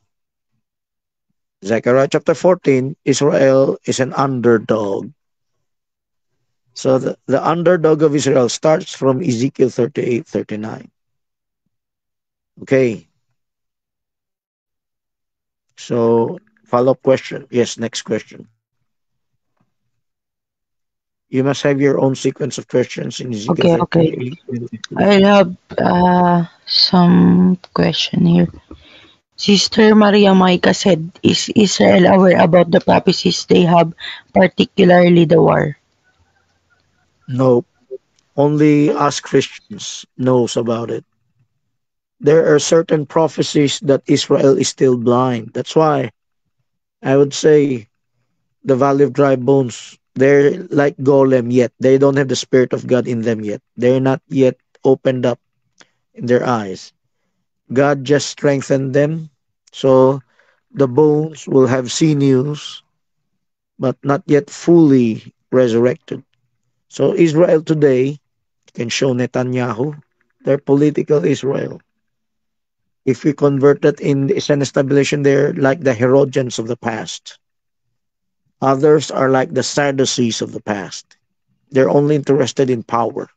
Zechariah chapter 14, Israel is an underdog. So the underdog of Israel starts from Ezekiel 38:39. Okay, so follow up question. Yes, next question. You must have your own sequence of questions in Ezekiel Okay, okay. 38 and 59. I have some question here. Sister Maria Maika said, is Israel aware about the prophecies they have, particularly the war? No, only us Christians knows about it. There are certain prophecies that Israel is still blind. That's why I would say the valley of dry bones, they're like golem yet. They don't have the spirit of God in them yet. They're not yet opened up in their eyes. God just strengthened them. So the bones will have sinews, but not yet fully resurrected. So Israel today can show Netanyahu their political Israel. If we convert that in it's an establishment, they're like the Herodians of the past. Others are like the Sadducees of the past. They're only interested in power,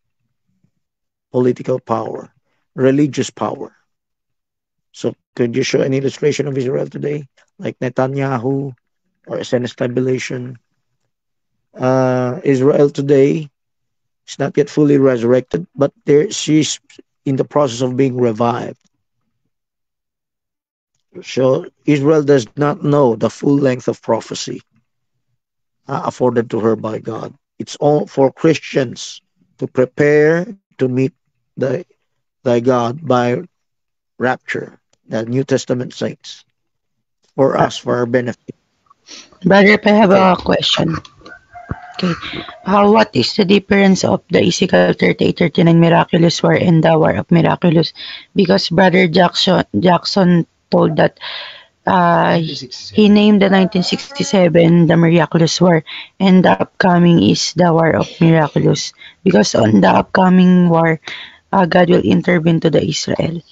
political power, religious power. So could you show any illustration of Israel today, like Netanyahu or as an establishment? Israel today is not yet fully resurrected, but there she's in the process of being revived. So Israel does not know the full length of prophecy afforded to her by God. It's all for Christians to prepare to meet the thy God by rapture, the New Testament saints, for Uh, us, for our benefit. Brother, I have Okay. a question. Okay. What is the difference of the Ezekiel 38-39 Miraculous War and the War of Miraculous? Because Brother Jackson told that he named the 1967 the Miraculous War, and the upcoming is the War of Miraculous. Because on the upcoming war, God will intervene to the Israel.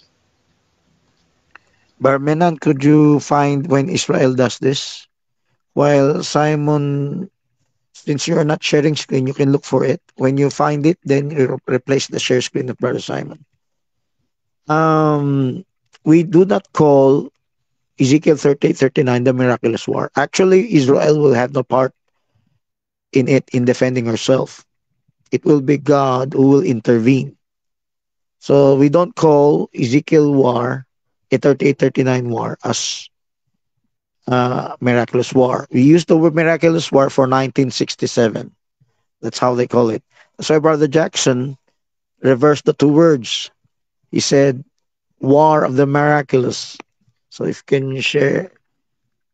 Barmenan, could you find when Israel does this? While Simon, since you are not sharing screen, you can look for it. When you find it, then replace the share screen of Brother Simon. Um, we do not call Ezekiel 38-39 the miraculous war. Actually, Israel will have no part in it in defending herself. It will be God who will intervene. So we don't call Ezekiel war a 38-39 war as miraculous war. We use the word miraculous war for 1967. That's how they call it. That's why Brother Jackson reversed the two words. He said war of the miraculous. So if you can share,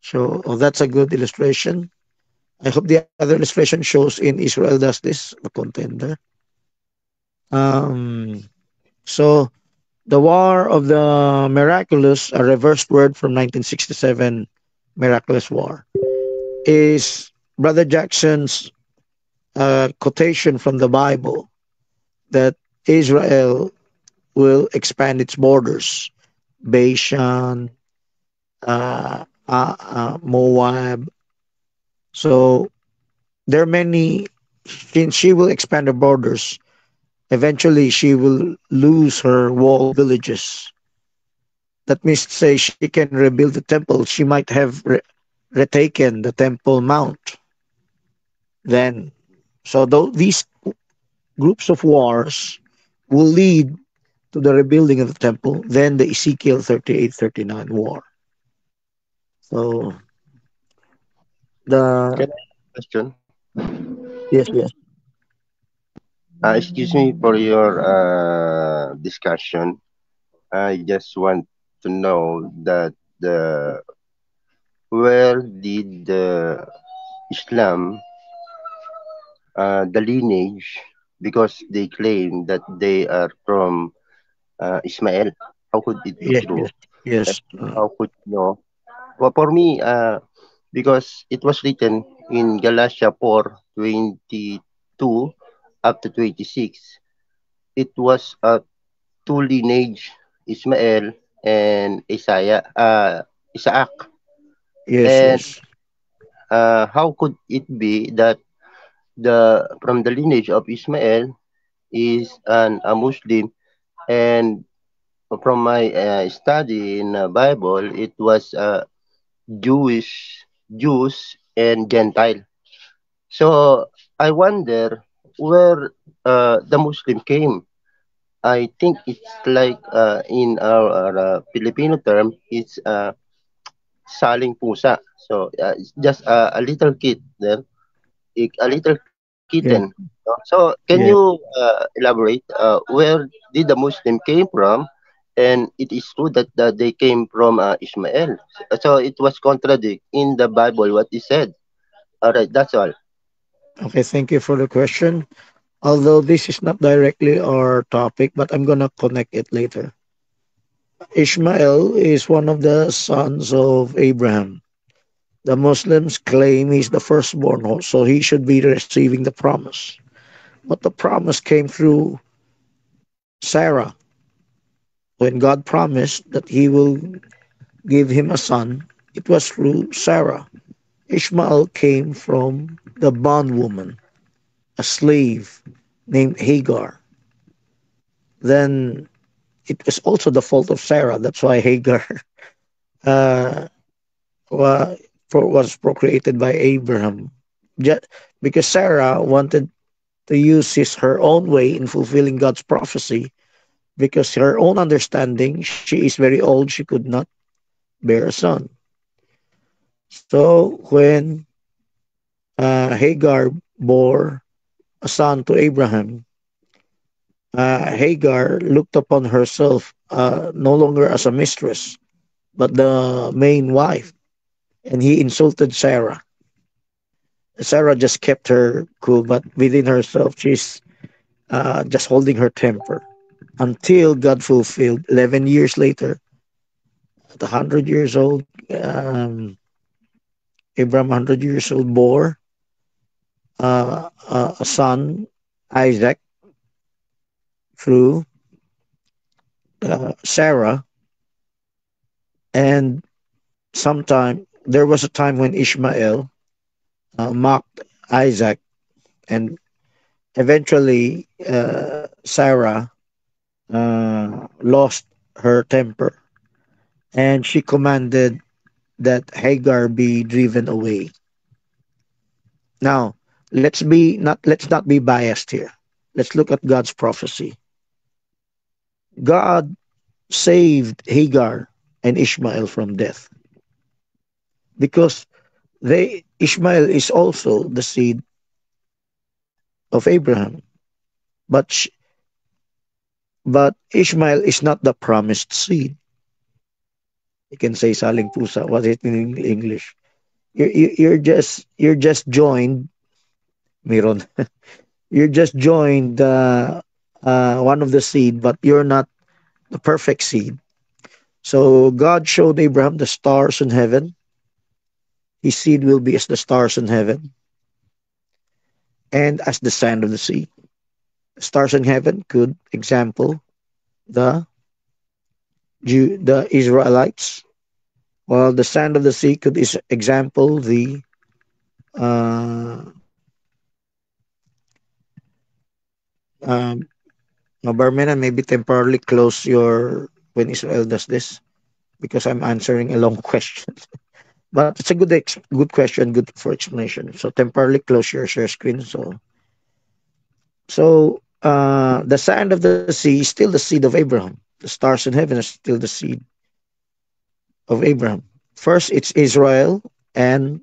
so oh, that's a good illustration. I hope the other illustration shows in Israel does this, the contender. Um, so the War of the Miraculous, a reversed word from 1967, Miraculous War, is Brother Jackson's quotation from the Bible that Israel will expand its borders, Bashan, Moab. So there are many. Since she will expand her borders, eventually she will lose her walled villages. That means to say she can rebuild the temple. She might have retaken the Temple Mount then. So these groups of wars will lead to the rebuilding of the temple, then the Ezekiel 38-39 war. So the Can I ask a question? yes, yes. Excuse me for your discussion. I just want to know that the where did the Islam the lineage, because they claim that they are from Ismail. How could it be Yes, true? yes, yes. And how could you know? Well, for me, because it was written in Galatia 4:22 up to 26, it was a two lineage, Ismael and Isaac. Yes, And yes. how could it be that the from the lineage of Ismael is a Muslim, and from my study in Bible, it was Jewish, Jews and Gentile. So I wonder where the Muslim came. I think it's like in our Filipino term, it's saling pusa. So it's just a little kid there, a little kitten. Yeah, So can you yeah. elaborate where did the Muslim came from? And it is true that they came from Ishmael. So it was contradict in the Bible what he said. All right, that's all. Okay, thank you for the question. Although this is not directly our topic, but I'm gonna connect it later. Ishmael is one of the sons of Abraham. The Muslims claim he's the firstborn, so he should be receiving the promise. But the promise came through Sarah when God promised that he will give him a son. It was through Sarah. Ishmael came from the bondwoman, a slave named Hagar. Then it was also the fault of Sarah. That's why Hagar uh, was procreated by Abraham. Just because Sarah wanted to use her own way in fulfilling God's prophecy, because her own understanding, she is very old, she could not bear a son. So when Hagar bore a son to Abraham, Hagar looked upon herself no longer as a mistress, but the main wife, and he insulted Sarah. Sarah just kept her cool, but within herself, she's just holding her temper until God fulfilled. 11 years later, at 100 years old, Abraham, 100 years old, bore a son, Isaac, through Sarah. And sometime, there was a time when Ishmael mocked Isaac, and eventually Sarah lost her temper, and she commanded that Hagar be driven away. Now, let's not be biased here. Let's look at God's prophecy. God saved Hagar and Ishmael from death because Ishmael is also the seed of Abraham, but but Ishmael is not the promised seed. You can say saling pusa. What is it in English? You're just joined, Miron. You're just joined one of the seed, but you're not the perfect seed. So God showed Abraham the stars in heaven. His seed will be as the stars in heaven and as the sand of the sea. Stars in heaven could example the the Israelites, while the sand of the sea could example the uh, um, Barmena, maybe temporarily close your when Israel does this because I'm answering a long question. But it's a good question, good for explanation. So temporarily close your share screen. So the sand of the sea is still the seed of Abraham. The stars in heaven are still the seed of Abraham. First, it's Israel and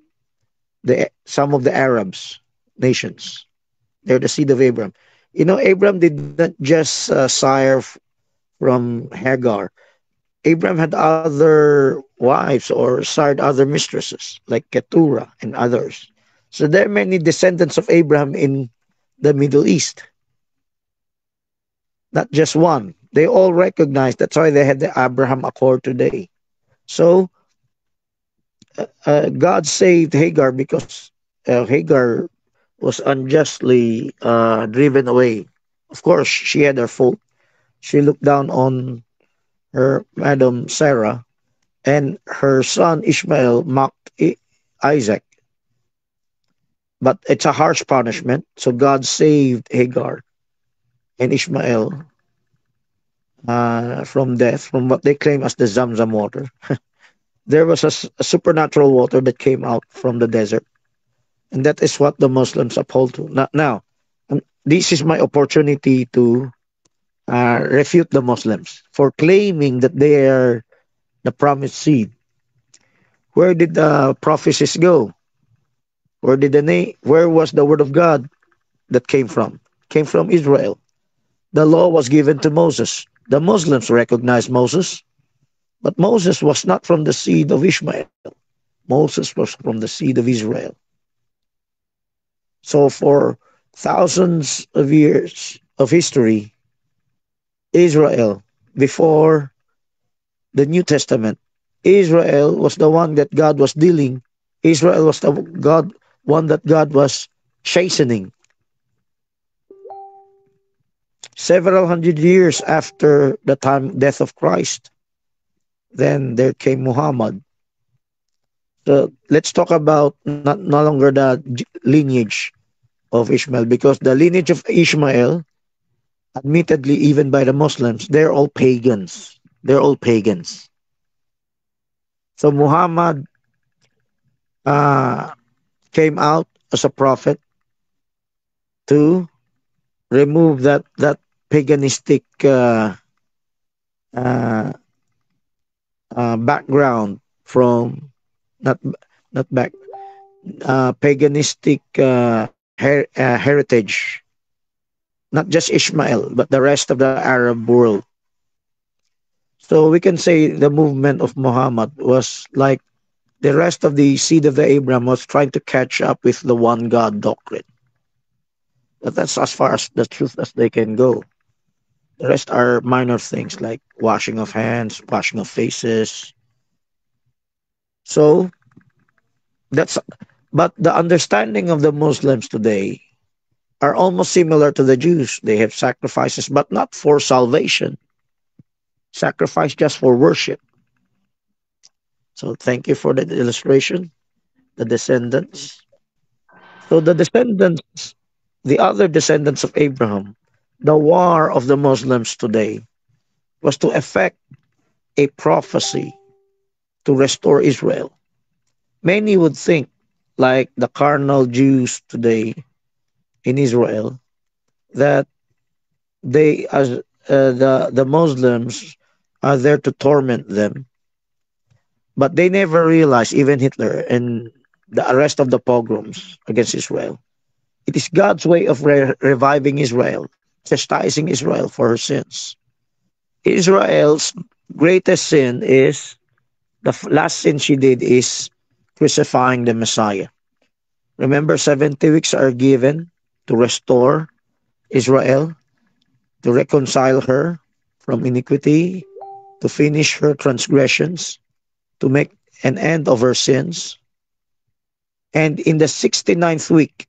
the some of the Arabs nations. They're the seed of Abraham. You know, Abraham did not just sire from Hagar. Abraham had other wives or sired other mistresses like Keturah and others. So there are many descendants of Abraham in the Middle East, not just one. They all recognized. That's why they had the Abraham Accord today. So God saved Hagar because Hagar was unjustly driven away. Of course, she had her fault. She looked down on her Madam Sarah, and her son Ishmael mocked Isaac. But it's a harsh punishment. So God saved Hagar and Ishmael from death, from what they claim as the Zamzam water. There was a supernatural water that came out from the desert, And that is what the Muslims uphold to. Now, this is my opportunity to refute the Muslims for claiming that they are the promised seed. Where did the prophecies go? Where was the word of God that came from? Came from Israel. The law was given to Moses. The Muslims recognized Moses, but Moses was not from the seed of Ishmael. Moses was from the seed of Israel. So for thousands of years of history, Israel, before the New Testament, Israel was the one that God was dealing. Israel was the one that God was chastening. Several hundred years after the time death of Christ, then there came Muhammad. So let's talk about not no longer the lineage of Ishmael, because the lineage of Ishmael, admittedly even by the Muslims, they're all pagans. They're all pagans. So Muhammad uh, came out as a prophet to remove that paganistic uh, background from not not back paganistic heritage, not just Ishmael but the rest of the Arab world. So we can say the movement of Muhammad was like the rest of the seed of the Abraham was trying to catch up with the one God doctrine. But that's as far as the truth as they can go. The rest are minor things like washing of hands, washing of faces. So that's but the understanding of the Muslims today are almost similar to the Jews. They have sacrifices, but not for salvation. Sacrifice just for worship. So thank you for that illustration. The descendants. So the descendants, the other descendants of Abraham, the war of the Muslims today was to effect a prophecy to restore Israel. Many would think, like the carnal Jews today in Israel, that they, as the Muslims, are there to torment them, but they never realize, even Hitler and the rest of the pogroms against Israel, it is God's way of reviving Israel, chastising Israel for her sins. Israel's greatest sin is last sin she did is crucifying the Messiah. Remember, 70 weeks are given to restore Israel, to reconcile her from iniquity, to finish her transgressions, to make an end of her sins. And in the 69th week,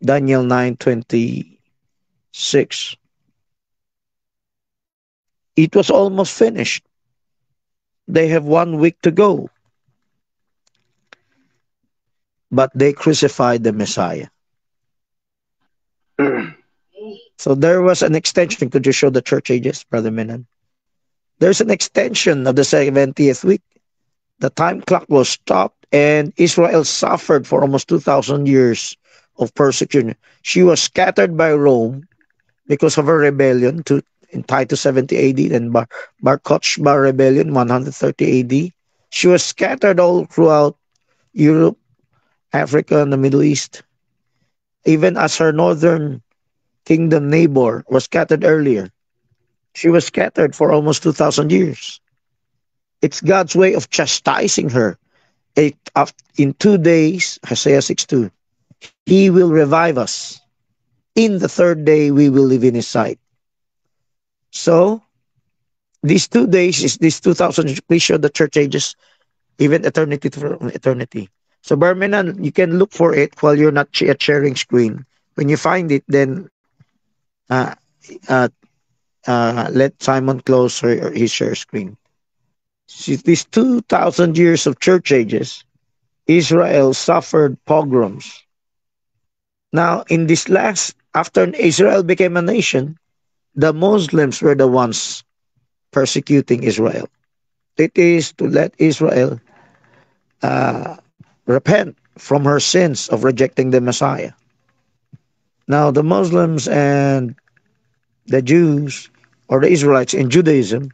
Daniel 9:26, it was almost finished. They have 1 week to go, but they crucified the Messiah. So there was an extension. Could you show the church ages, Brother Menon? There's an extension of the 70th week. The time clock was stopped, and Israel suffered for almost 2,000 years of persecution. She was scattered by Rome because of her rebellion in Titus 70 AD and Bar Kokhba rebellion 130 AD. She was scattered all throughout Europe, Africa, and the Middle East, even as her northern kingdom neighbor was scattered earlier. She was scattered for almost 2,000 years. It's God's way of chastising her. In 2 days, Hosea 6:2, He will revive us. In the third day, we will live in His sight. So, these 2 days is this 2,000. Please show the church ages, even eternity from eternity. So, Barmenan, you can look for it while you're not sharing screen. When you find it, then uh, uh, let Simon close his share screen. See, these 2,000 years of church ages, Israel suffered pogroms. Now, in this last, after Israel became a nation, the Muslims were the ones persecuting Israel. It is to let Israel uh, repent from her sins of rejecting the Messiah. Now, the Muslims and the Jews or the Israelites in Judaism,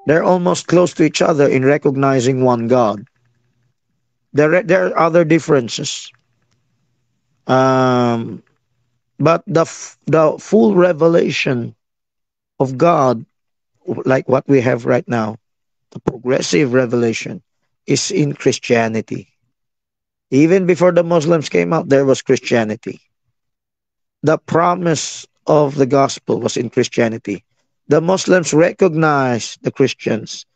they're almost close to each other in recognizing one God. There are other differences, um, but the full revelation of God, like what we have right now, the progressive revelation, is in Christianity. Even before the Muslims came out, there was Christianity. The promise of the gospel was in Christianity. The Muslims recognize the Christians.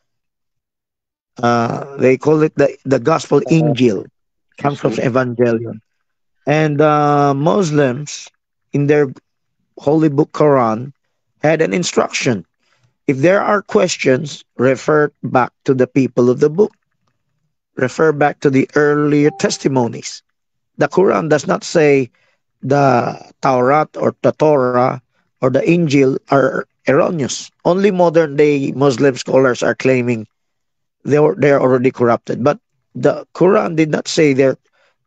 They call it the gospel Injil, comes from Excuse me. Evangelion. And Muslims, in their holy book Quran, had an instruction. If there are questions, refer back to the people of the book. Refer back to the earlier testimonies. The Quran does not say the Taurat or the Torah or the Injil are erroneous. Only modern day Muslim scholars are claiming they're already corrupted. But the Quran did not say the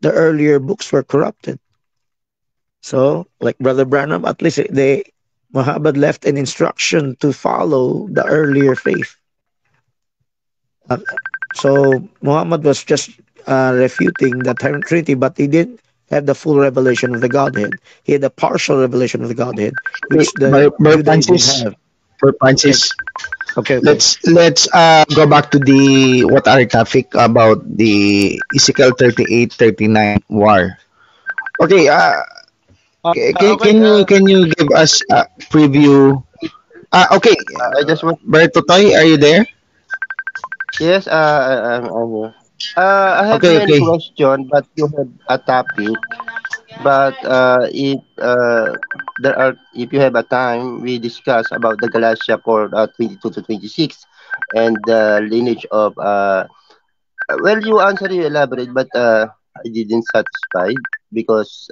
earlier books were corrupted. So, like Brother Branham, at least Muhammad left an instruction to follow the earlier faith. Uh, so Muhammad was just refuting the Trinity, but he didn't have the full revelation of the Godhead. He had a partial revelation of the Godhead, Okay, which the Brother Judaism Francis, have. Brother Okay, Francis, okay. let's go back to the what our topic about the Ezekiel 38 39 war. Okay, Okay. can you give us a preview? Okay, I just want. Brother Totoy, are you there? Yes. I'm here. I have Okay, many okay. questions, but you have a topic. But if there are, if you have a time, we discuss about the Galatia for 22 to 26, and the lineage of. Well, you answer, you elaborate, but I didn't satisfied because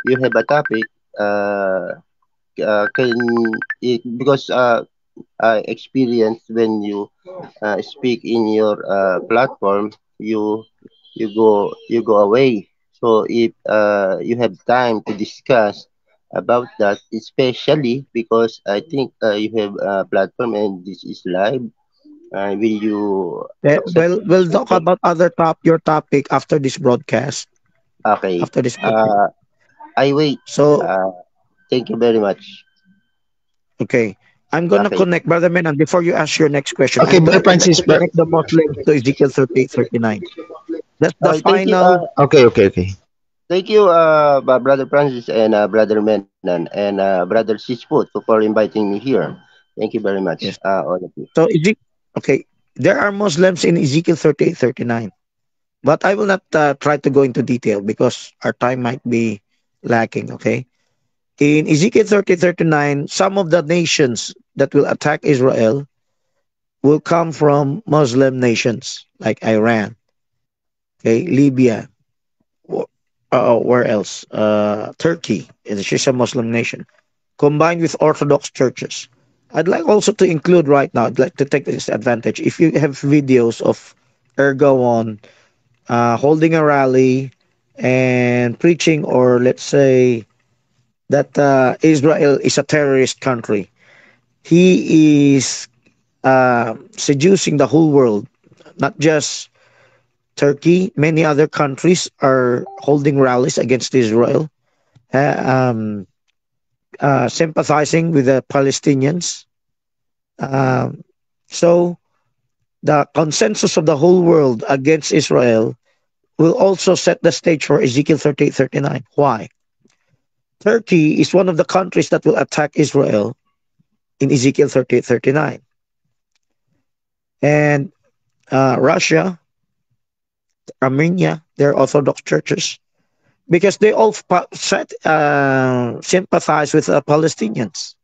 you have a topic. Can it, because I experienced when you speak in your platform, you go away. So if you have time to discuss about that, especially because I think you have a platform and this is live, will you accept We'll talk question? about your topic after this broadcast. Okay. After this broadcast. Uh, I wait. So, Uh, Thank you very much. okay. I'm gonna Okay. connect, Brother Menan, before you ask your next question, Okay, I'm Brother gonna Francis. connect the Muslims to Ezekiel 38 39. That's the Thank you. final. Okay, okay, okay. Thank you, Brother Francis and Brother Menan and Brother Sisfoot for inviting me here. Thank you very much, Yes. all of you. So, okay. There are Muslims in Ezekiel 38 39. But I will not try to go into detail because our time might be lacking, okay? In Ezekiel 30 39, some of the nations that will attack Israel will come from Muslim nations like Iran, okay, Libya, where else? Turkey, she's a Muslim nation, combined with Orthodox churches. I'd like also to include right now, I'd like to take this advantage. If you have videos of Erdogan holding a rally and preaching, or let's say that Israel is a terrorist country, he is seducing the whole world, not just Turkey. Many other countries are holding rallies against Israel, uh, um, sympathizing with the Palestinians. Um, so the consensus of the whole world against Israel will also set the stage for Ezekiel 38 39. Why? Turkey is one of the countries that will attack Israel in Ezekiel 38 39, and Russia, Armenia, they're Orthodox churches because they all sympathize with the Palestinians.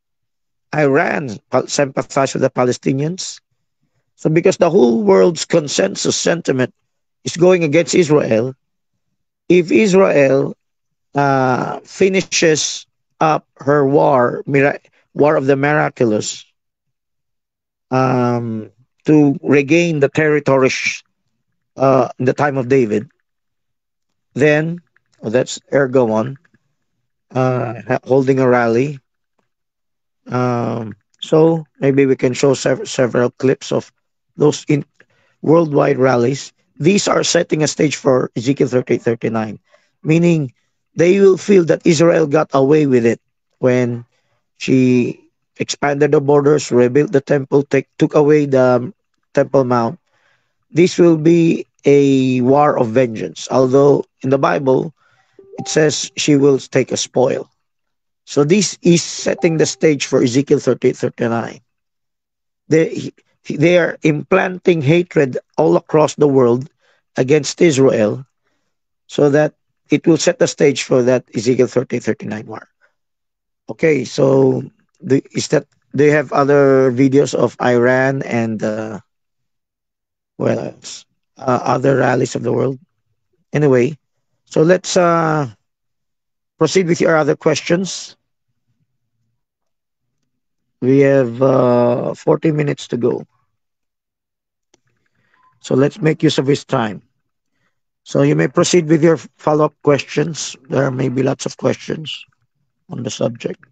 Iran sympathize with the Palestinians. So because the whole world's consensus sentiment is going against Israel, if Israel finishes up her war of the miraculous, to regain the territories in the time of David, Then, oh, that's Erdogan holding a rally. So maybe we can show several clips of those in worldwide rallies. These are setting a stage for Ezekiel 38:39, meaning they will feel that Israel got away with it when she expanded the borders, rebuilt the temple, took away the Temple Mount. This will be a war of vengeance. Although in the Bible it says she will take a spoil. So this is setting the stage for Ezekiel 38:39. They, they are implanting hatred all across the world against Israel so that it will set the stage for that Ezekiel 38:39 war. Okay, so is that they have other videos of Iran and what else? Other rallies of the world. Anyway, so let's proceed with your other questions. We have 40 minutes to go. So let's make use of this time. So you may proceed with your follow-up questions. There may be lots of questions on the subject.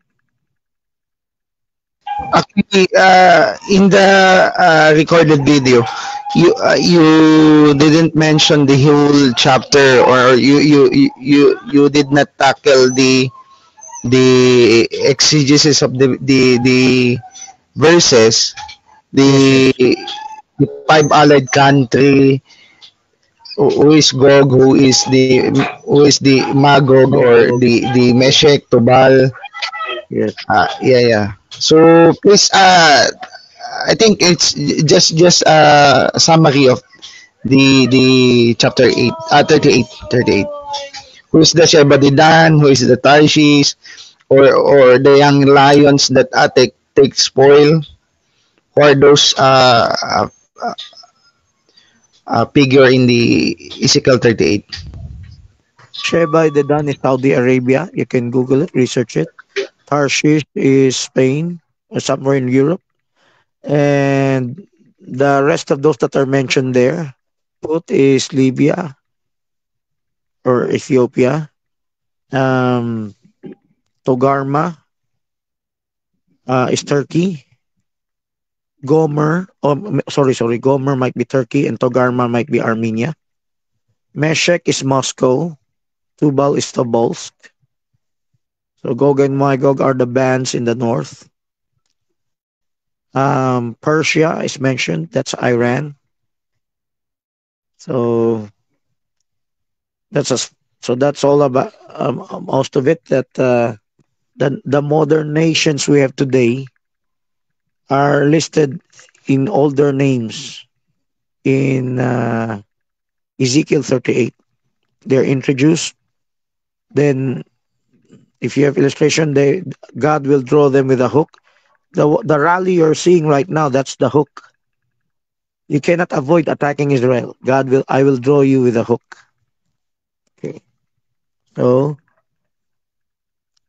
Actually, in the recorded video, you didn't mention the whole chapter, or you did not tackle the exegesis of the verses, Yes, the yes. the five allied country, who is Gog, who is the Magog, or Magog. the Meshech, Tubal. Yes. Yeah, yeah. So please, I think it's just a summary of the chapter 8, 38. Who is the Shebadidan? Who is the Tarshish? Or the young lions that take spoil? Who are those figure in the Ezekiel 38? Sheba Dedan is Saudi Arabia. You can Google it, research it. Tarshish is Spain or somewhere in Europe. And the rest of those that are mentioned there, Put is Libya or Ethiopia. Um, Togarma is Turkey. Gomer, sorry, Gomer might be Turkey and Togarma might be Armenia. Meshek is Moscow. Tubal is Tobolsk. So Gog and Magog are the bands in the north. Persia is mentioned. That's Iran. So that's a, so that's all about most of it. That the modern nations we have today are listed in older names in Ezekiel 38. They're introduced. Then, if you have illustration, God will draw them with a hook. The rally you're seeing right now, that's the hook. You cannot avoid attacking Israel. I will draw you with a hook. Okay. So,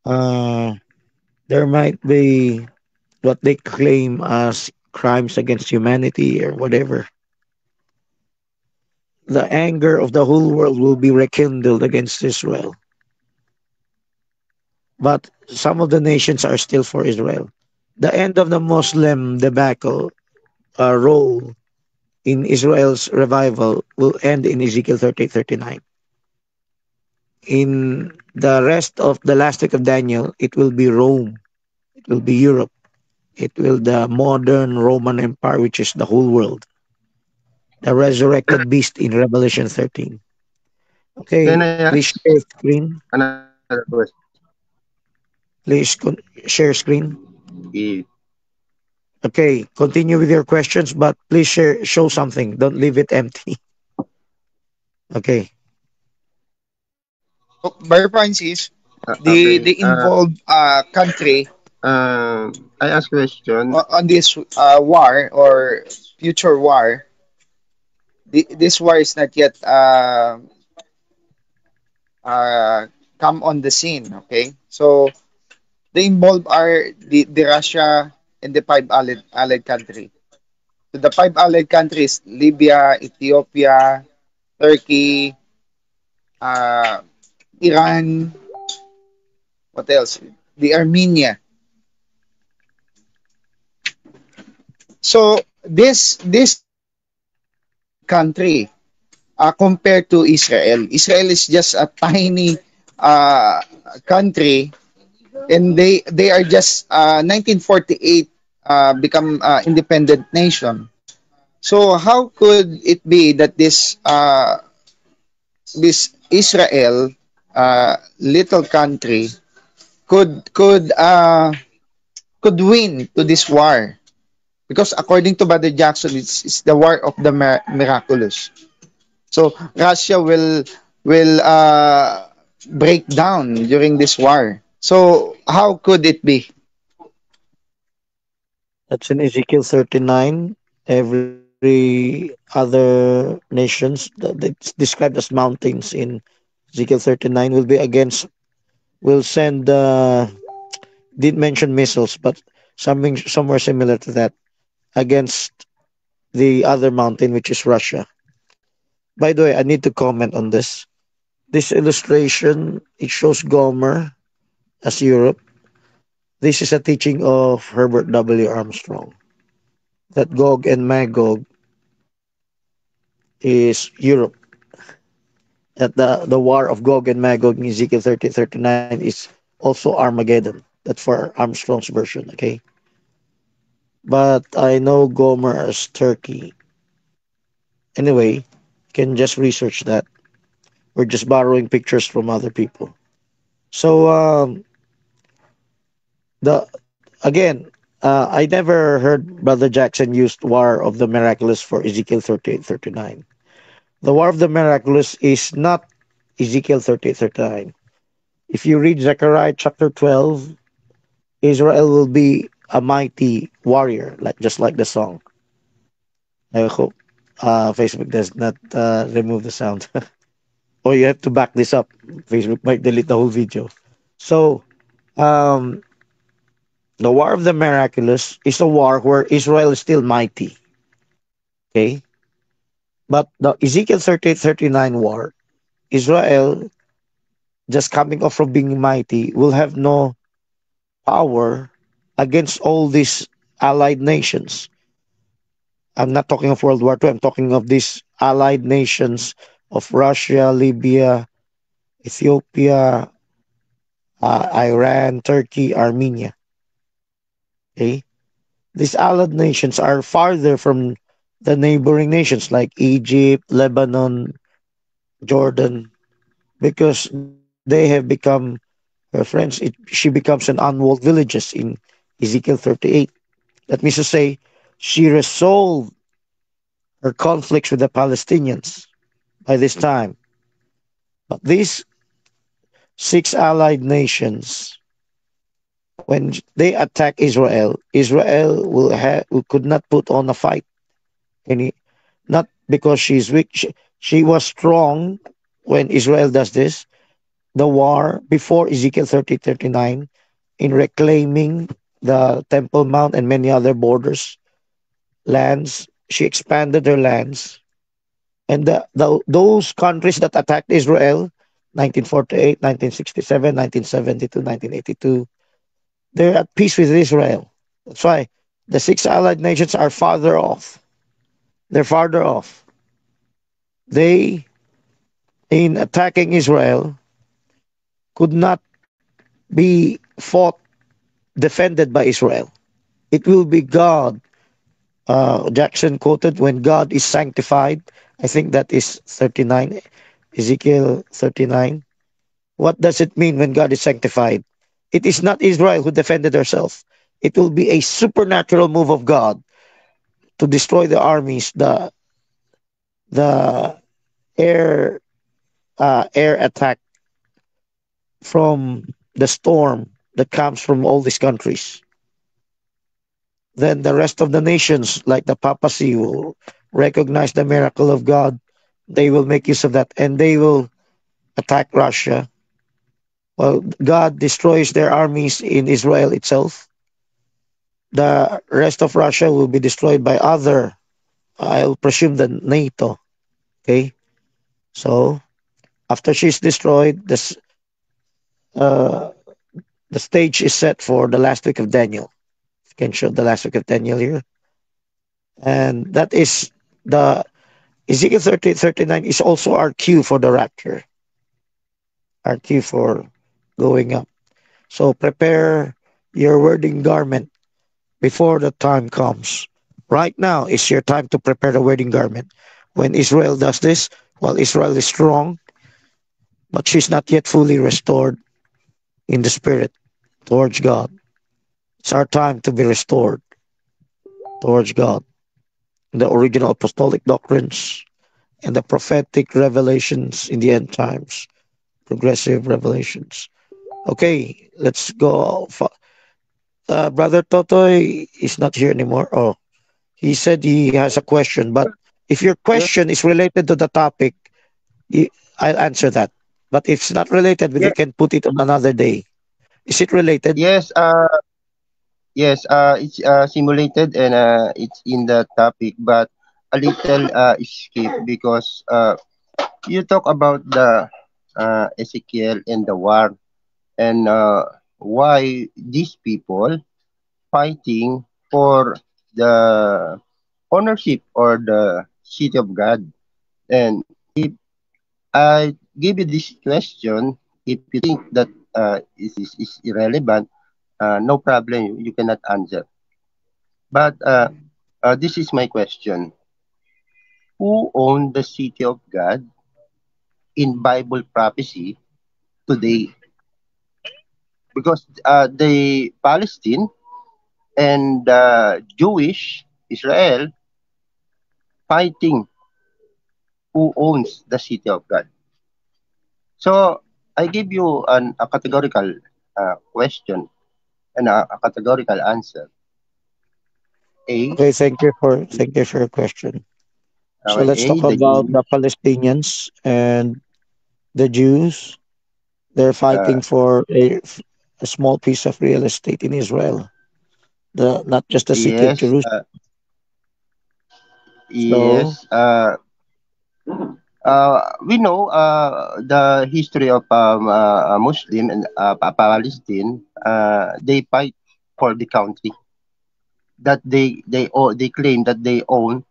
uh, there might be what they claim as crimes against humanity or whatever. The anger of the whole world will be rekindled against Israel. But some of the nations are still for Israel. The end of the Muslim debacle role in Israel's revival will end in Ezekiel 30:39. In the rest of the last week of Daniel, it will be Rome. It will be Europe. It will the modern Roman Empire, which is the whole world. The resurrected beast in Revelation 13. Can Okay, I ask please share screen. another question? Please share screen. If Okay, continue with your questions, but please show something. Don't leave it empty. Okay. So, Bar Francis, the okay. the involved country I ask question. on this war or future war, this war is not yet uh, come on the scene. Okay, so the involved are the Russia and the five allied country. So the five allied countries: Libya, Ethiopia, Turkey, uh, Iran, what else? The Armenia. So this country compared to Israel. Israel is just a tiny uh, country, and they are just 1948 become independent nation. So how could it be that this Israel little country could win to this war? Because according to Brother Jackson, it's the war of the miraculous. So Russia will break down during this war. So how could it be? That's in Ezekiel 39. Every other nations that it's described as mountains in Ezekiel 39 will be against, will send, did mention missiles, but something somewhere similar to that against the other mountain, which is Russia. By the way, I need to comment on this. This illustration, it shows Gomer as Europe. This is a teaching of Herbert W. Armstrong that Gog and Magog is Europe. That the war of Gog and Magog in Ezekiel 30:39 is also Armageddon. That's for Armstrong's version, okay? But I know Gomer as Turkey. Anyway, you can just research that. We're just borrowing pictures from other people. So the again, I never heard Brother Jackson used War of the Miraculous for Ezekiel 38:39. The War of the Miraculous is not Ezekiel 38:39. If you read Zechariah chapter 12, Israel will be a mighty warrior, like just like the song. I hope Facebook does not remove the sound. Or you have to back this up. Facebook might delete the whole video. So, um, the War of the Miraculous is a war where Israel is still mighty. Okay? But the Ezekiel 38:39 war, Israel, just coming off from being mighty, will have no power against all these allied nations. I'm not talking of World War II. I'm talking of these allied nations of Russia, Libya, Ethiopia, Iran, Turkey, Armenia. Okay? These allied nations are farther from the neighboring nations like Egypt, Lebanon, Jordan, because they have become her friends. She becomes an unwalled villages in Ezekiel 38. That means to say, she resolved her conflicts with the Palestinians by this time. But these six allied nations, when they attack Israel, Israel could not put on a fight. Any, not because she's weak. She was strong when Israel does this. The war before Ezekiel 30:39 in reclaiming the Temple Mount and many other borders, lands. She expanded her lands. And those countries that attacked Israel, 1948, 1967, 1972, 1982, they're at peace with Israel. That's why the six allied nations are farther off. They're farther off. They, in attacking Israel, could not be fought, defended by Israel. It will be God. Jackson quoted, when God is sanctified. I think that is 39, Ezekiel 39. What does it mean when God is sanctified? It is not Israel who defended herself. It will be a supernatural move of God to destroy the armies, the air air attack from the storm that comes from all these countries. Then the rest of the nations, like the papacy, will recognize the miracle of God. They will make use of that, and they will attack Russia. Well, God destroys their armies in Israel itself. The rest of Russia will be destroyed by I'll presume, the NATO. Okay, so After she's destroyed, uh, the stage is set for the last week of Daniel. You can show the last week of Daniel here. And that is the Ezekiel 30:39 is also our cue for the rapture, our cue for going up. So prepare your wedding garment before the time comes. Right now is your time to prepare the wedding garment. When Israel does this, while Israel is strong, but she's not yet fully restored in the spirit towards God. It's our time to be restored towards God. The original apostolic doctrines and the prophetic revelations in the end times, progressive revelations. Okay, let's go. Brother Totoy is not here anymore. Oh, he said he has a question, but if your Yes, question is related to the topic, y- I'll answer that. But if it's not related, we yes, can put it on another day. Is it related? yes. Yes. It's simulated and it's in the topic, but a little skip because you talk about the Ezekiel and the war and why these people fighting for the ownership or the city of God. And if I give you this question, if you think that is irrelevant, no problem, you cannot answer. But this is my question: who owned the city of God in Bible prophecy today? Because the Palestine and Jewish Israel fighting who owns the city of God. So I give you a categorical question and a categorical answer. A, Okay, thank you for your question. So let's A, talk the about Jewish, the Palestinians and the Jews. They're uh, fighting for a small piece of real estate in Israel, the not just the city of yes, Jerusalem. So yes. We know the history of Muslim and Palestine. They fight for the country that they claim that they own,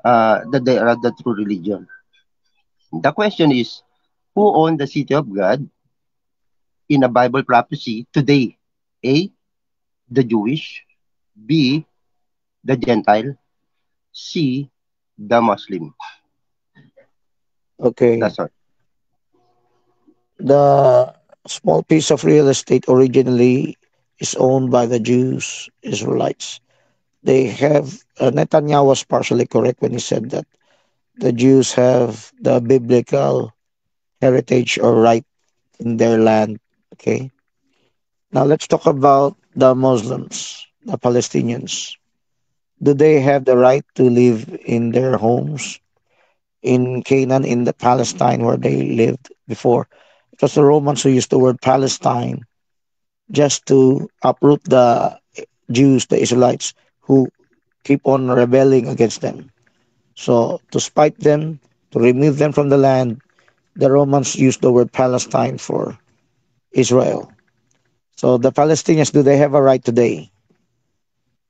that they are the true religion. The question is, who own the city of God in a Bible prophecy today? A, the Jewish. B, the Gentile. C, the Muslim. okay, That's all. the small piece of real estate originally is owned by the Jews, Israelites. They have Netanyahu was partially correct when he said that the Jews have the biblical heritage or right in their land. Okay, now let's talk about the Muslims, the Palestinians. Do they have the right to live in their homes in Canaan, in the Palestine where they lived before? It was the Romans who used the word Palestine just to uproot the Jews, the Israelites, who keep on rebelling against them. So to spite them, to remove them from the land, the Romans used the word Palestine for Israel. So the Palestinians, do they have a right today?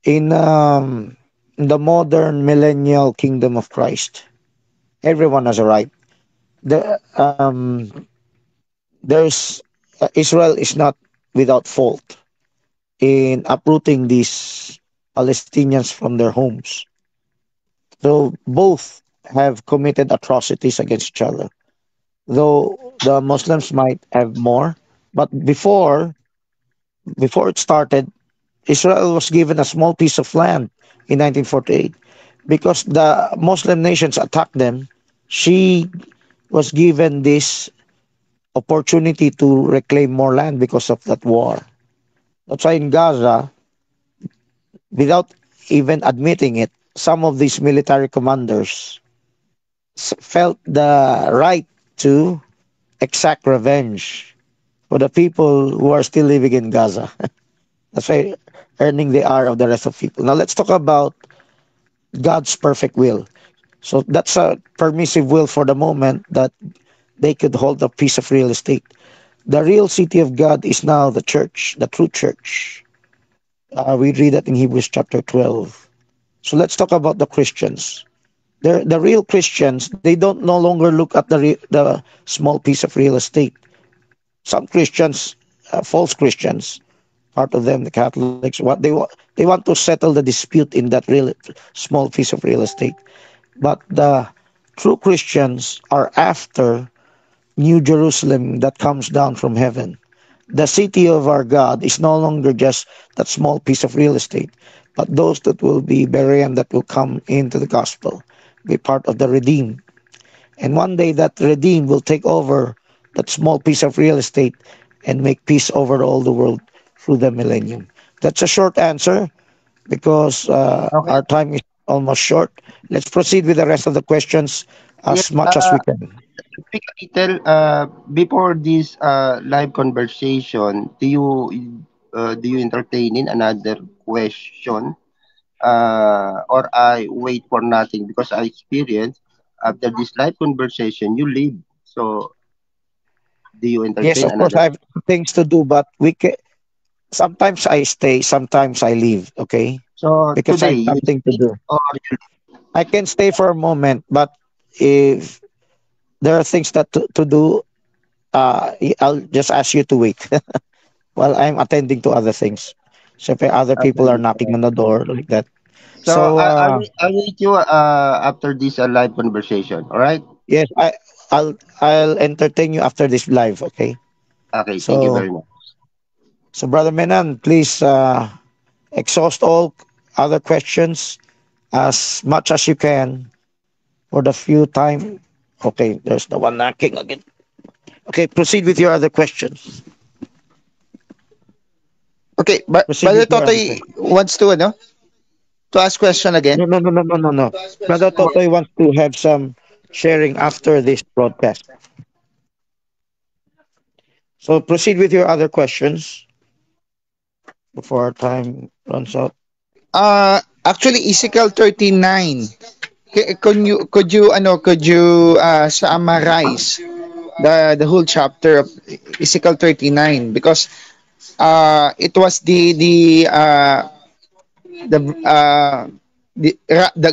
In the modern millennial kingdom of Christ, everyone has a right. The there's Israel is not without fault in uprooting these Palestinians from their homes. So both have committed atrocities against each other. Though the Muslims might have more, but before it started, Israel was given a small piece of land in 1948 because the Muslim nations attacked them. She was given this opportunity to reclaim more land because of that war. That's why in Gaza, without even admitting it, some of these military commanders felt the right to exact revenge for the people who are still living in Gaza. That's why earning the ire of the rest of people. Now let's talk about God's perfect will. So that's a permissive will for the moment that they could hold a piece of real estate. The real city of God is now the church, the true church. We read that in Hebrews chapter 12. So let's talk about the Christians. The real Christians, they don't no longer look at the small piece of real estate. Some Christians, false Christians, part of them, the Catholics, they want to settle the dispute in that real small piece of real estate. But the true Christians are after New Jerusalem that comes down from heaven. The city of our God is no longer just that small piece of real estate, but those that will be Berean that will come into the gospel, be part of the redeemed. And one day that redeemed will take over that small piece of real estate and make peace over all the world through the millennium. That's a short answer because Okay. our time is almost short. Let's proceed with the rest of the questions Yeah. as much as we can. Speak a little before this live conversation. Do you entertain in another question? Or I wait for nothing because I experienced after this live conversation you leave. So do you Yes, entertain of course, another? I have things to do, but we can. Sometimes I stay, sometimes I leave. Okay, So because I today have you something to stay do. or I can stay for a moment, but if there are things to do, I'll just ask you to wait while I'm attending to other things. So if other after people are this? knocking on the door like that, So so I wait you after this live conversation. All right. yes, I'll entertain you after this live. Okay, Okay. Thank you so very much. brother Menan, please exhaust all other questions as much as you can for the few time. Okay, there's the one knocking again. Okay, proceed with your other questions. Okay, Proceed Brother with your other Totoy questions. wants to, ano, to ask question again. No, no, no, no, no, no, no. Brother Totoy wants to have some sharing after this broadcast. So proceed with your other questions before our time runs out. Actually, Ezekiel 39. Could you summarize the whole chapter of Ezekiel 39, because it was the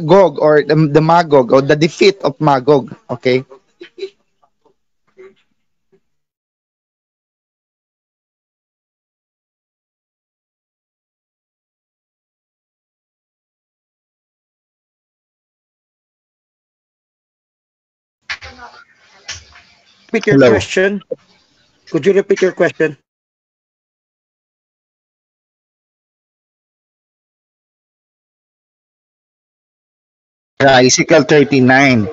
Gog, or the Magog, or the defeat of Magog. Okay. Repeat your Hello. question. Could you repeat your question? Ezekiel 39,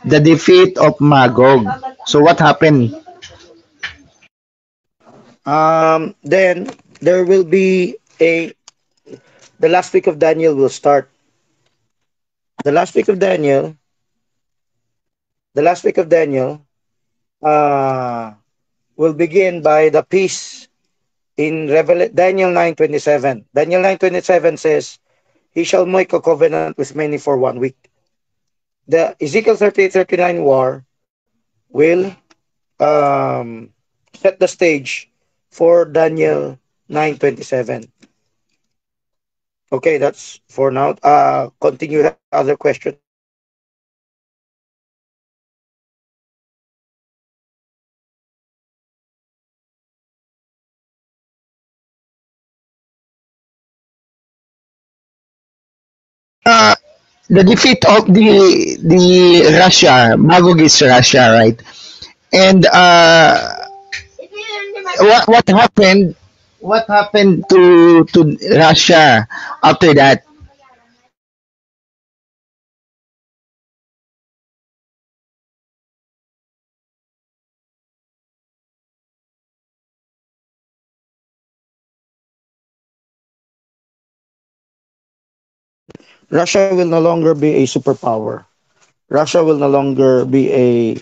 the defeat of Magog. So what happened? Then there will be a the last week of Daniel will start. The last week of Daniel, the last week of Daniel, uh, will begin by the peace in Daniel 9:27. Daniel 9:27 says, "He shall make a covenant with many for 1 week." The Ezekiel 38:39 war will um, set the stage for Daniel 9:27. Okay, that's for now. Continue the other questions. Uh, the defeat of the Russia, Magog is Russia, right? And what happened? What happened to Russia after that? Russia will no longer be a superpower. Russia will no longer be a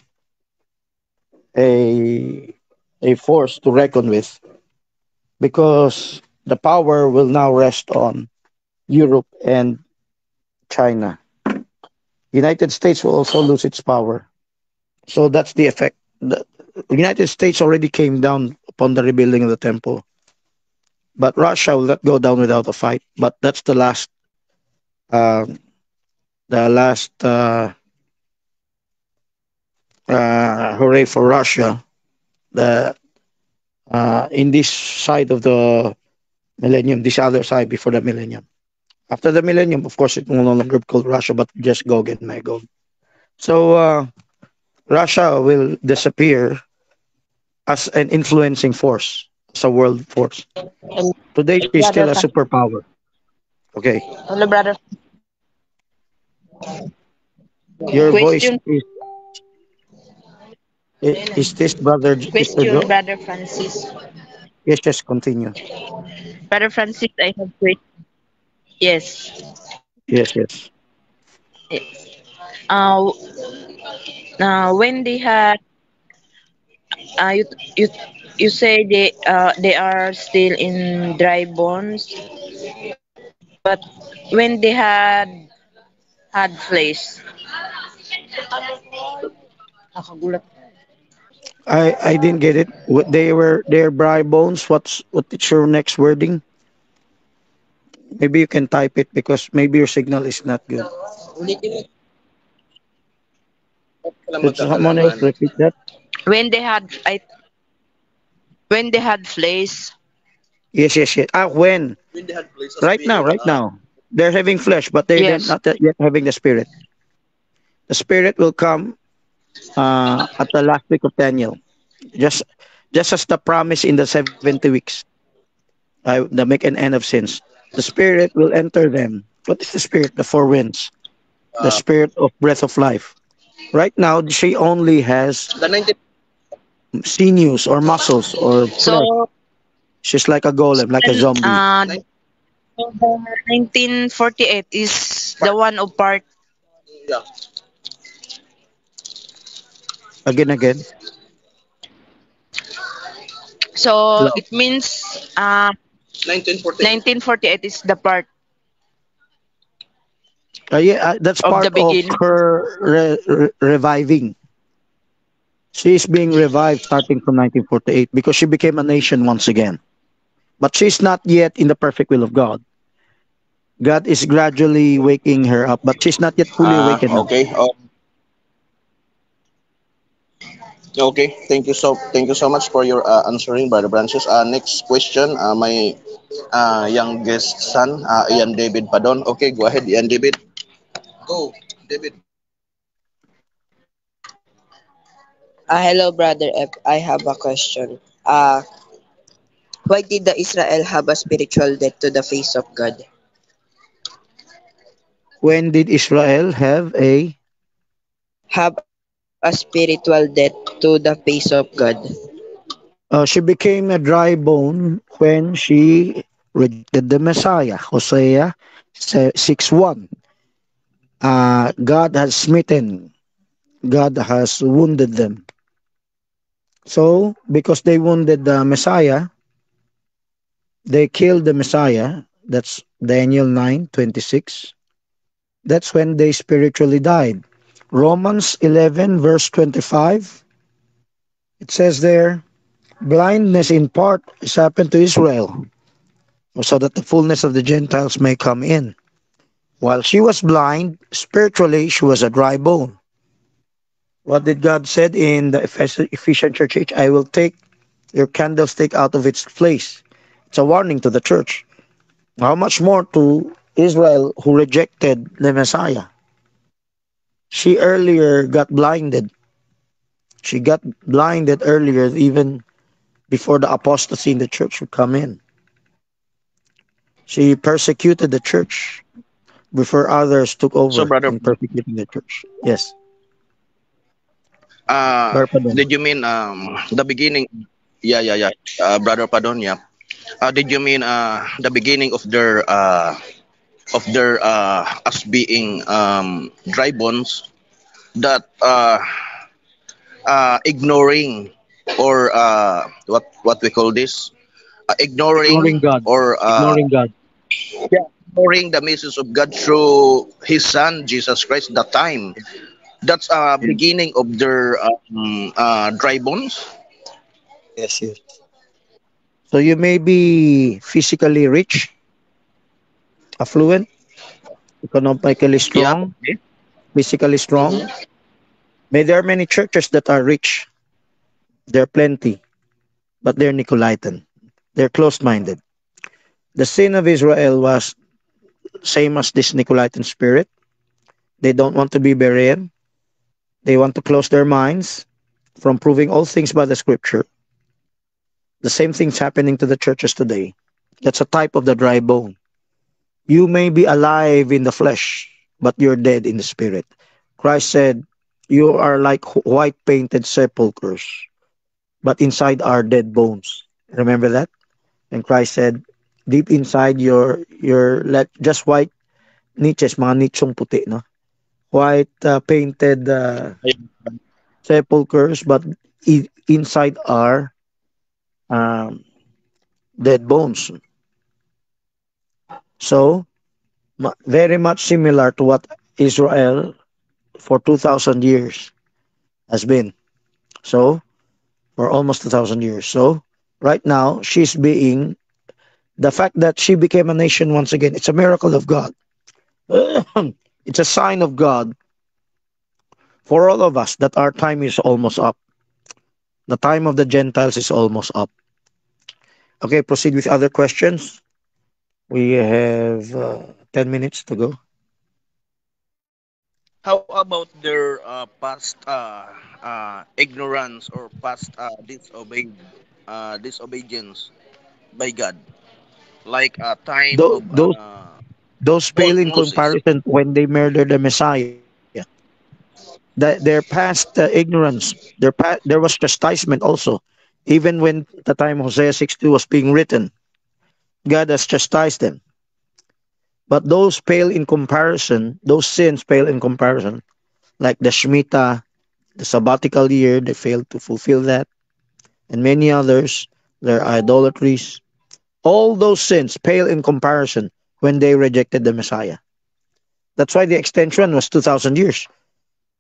a force to reckon with because the power will now rest on Europe and China. United States will also lose its power. So that's the effect. The United States already came down upon the rebuilding of the temple, but Russia will not go down without a fight. But that's uh, the last hooray for Russia. The In this side of the millennium, this other side before the millennium. After the millennium, of course, it will no longer be called Russia, but just Gog and Magog. So Russia will disappear as an influencing force, as a world force. Hello, Today, she's brother still a Francis. superpower. Okay, Hello, brother. your voice Question, is this brother Mr. question, Joe? brother Francis. Yes, just continue. Brother Francis, I have question. Yes. Yes, yes. Yes. Uh, when they had, you, you, you say they are still in dry bones, but when they had flesh, nakagulat. I didn't get it. What they're dry bones. What is your next wording? Maybe you can type it because maybe your signal is not good. Could someone else repeat that? When they had, when they had flesh, Yes, yes, yes. When? Right now, right now. They're having flesh, but they're yes. not yet having the spirit. The spirit will come at the last week of Daniel. Just just as the promise in the 70 weeks. The make an end of sins. The spirit will enter them. What is the spirit? The four winds. The spirit of breath of life. Right now, she only has sinews or muscles or flesh. So, She's like a golem, like a then, zombie. the 1948 is the one of part. Again, again. So Hello. it means 1948 is the part Yeah, that's of the part of beginning. her reviving. She is being revived starting from 1948 because she became a nation once again. But she's not yet in the perfect will of God. God is gradually waking her up, but she's not yet fully awakened now. Okay. Okay. Thank you so much for your answering, Brother Francis. Next question, my youngest son, Ian David Padon. Okay, go ahead, Ian David. Hello, brother F. I have a question. Why did the Israel have a spiritual death to the face of God? When did Israel have a Have a spiritual death to the face of God. she became a dry bone when she rejected the Messiah. Hosea 6:1. God has smitten, God has wounded them. So, because they wounded the Messiah, they killed the Messiah. That's Daniel 9:26. That's when they spiritually died. Romans 11, verse 25. It says there, blindness in part has happened to Israel, so that the fullness of the Gentiles may come in. While she was blind, spiritually she was a dry bone. What did God said in the Ephesian church age? I will take your candlestick out of its place. It's a warning to the church. How much more to Israel who rejected the Messiah? She earlier got blinded. She got blinded earlier, even before the apostasy in the church would come in. She persecuted the church before others took So, over brother, in persecuting the church. Yes, uh, Barpadon. did you mean the beginning? Yeah, yeah, yeah. Brother Padon, yeah. Did you mean the beginning of their as being dry bones that ignoring or what we call this ignoring Ignoring God. or Ignoring God. yeah, ignoring the message of God through His Son Jesus Christ that time That's beginning of their dry bones. Yes, yes. So you may be physically rich, affluent, economically Yeah. strong, Okay. physically strong. Mm-hmm. May there are many churches that are rich. There are plenty, but they're Nicolaitan. They're closed-minded. The sin of Israel was same as this Nicolaitan spirit. They don't want to be Berean. They want to close their minds from proving all things by the scripture. The same thing's happening to the churches today. That's a type of the dry bone. You may be alive in the flesh, but you're dead in the spirit. Christ said, you are like white painted sepulchres, but inside are dead bones. Remember that? And Christ said, deep inside your let just white niches, mga nichong puti, no? White painted sepulchres, but inside are um, dead bones. So, very much similar to what Israel for 2,000 years has been. So, for almost 2,000 years. So, right now, she's being, the fact that she became a nation once again, it's a miracle of God. It's a sign of God for all of us that our time is almost up. The time of the Gentiles is almost up. Okay, proceed with other questions. We have 10 minutes to go. How about their past ignorance or past disobedience by God, like a time Those, of those, those pale in Moses? comparison to when they murdered the Messiah. Their past ignorance, there was chastisement also. Even when the time Hosea 6:2 was being written, God has chastised them. But those pale in comparison, those sins pale in comparison, like the Shemitah, the sabbatical year, they failed to fulfill that, and many others, their idolatries. All those sins pale in comparison when they rejected the Messiah. That's why the extension was 2,000 years.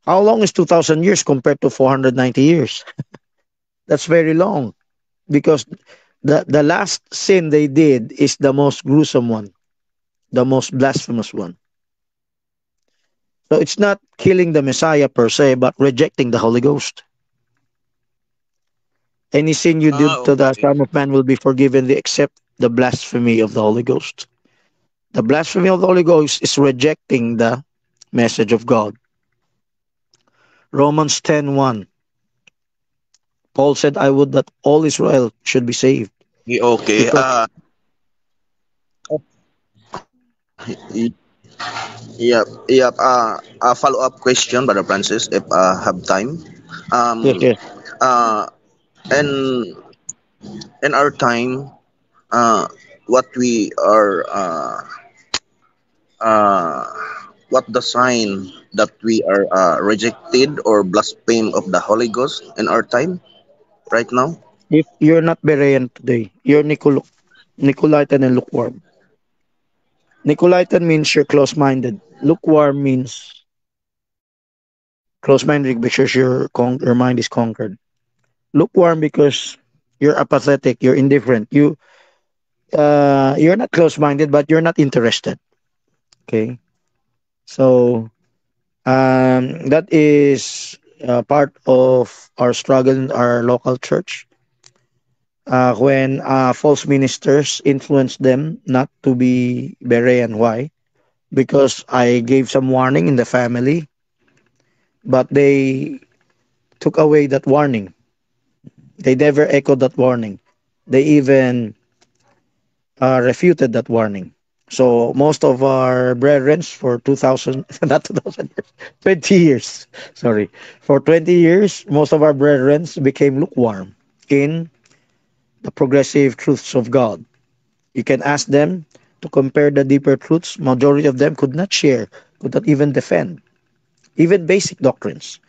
How long is 2,000 years compared to 490 years? That's very long because the last sin they did is the most gruesome one, the most blasphemous one. So it's not killing the Messiah per se, but rejecting the Holy Ghost. Any sin you Ah, did to the okay. Son of Man will be forgiven except the blasphemy of the Holy Ghost. The blasphemy of the Holy Ghost is rejecting the message of God. Romans 10:1. Paul said, I would that all Israel should be saved. Okay. Because Yeah, yeah. A follow-up question, Brother Francis, if have time. yes, Um, yes. uh, and in our time, uh, what we are, uh, what the sign that we are rejected or blaspheme of the Holy Ghost in our time right now? If you're not Berean today, you're Nicolaitan and lukewarm. Nicolaitan means you're close-minded. Lukewarm means close-minded because your mind is conquered. Lukewarm because you're apathetic, you're indifferent. You're not close-minded, but you're not interested. Okay, so that is part of our struggle in our local church. When false ministers influence them not to be Berean. Why? Because I gave some warning in the family, but they took away that warning. They never echoed that warning. They even refuted that warning. So most of our brethren for 2000, not 2000 years, 20 years, sorry, for 20 years, most of our brethren became lukewarm in the progressive truths of God. You can ask them to compare the deeper truths. Majority of them could not share, could not even defend, even basic doctrines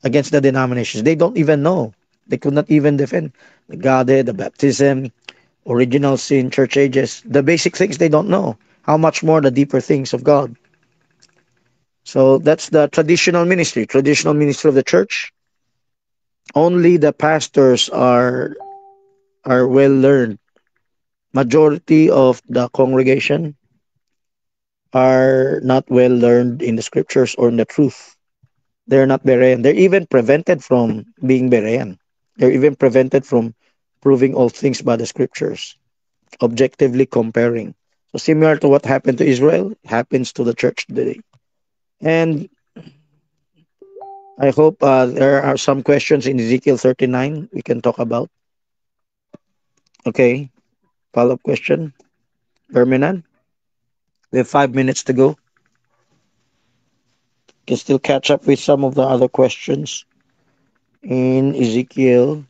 against the denominations. They don't even know. They could not even defend the Godhead, the baptism, original sin, church ages, the basic things they don't know. How much more the deeper things of God? So that's the traditional ministry. Traditional ministry of the church. Only the pastors are well learned. Majority of the congregation are not well learned in the scriptures or in the truth. They're not Berean. They're even prevented from being Berean. They're even prevented from proving all things by the scriptures, objectively comparing. So similar to what happened to Israel, happens to the church today. And I hope there are some questions in Ezekiel 39 we can talk about. Okay, follow-up question. Berminan, we have 5 minutes to go. Can still catch up with some of the other questions in Ezekiel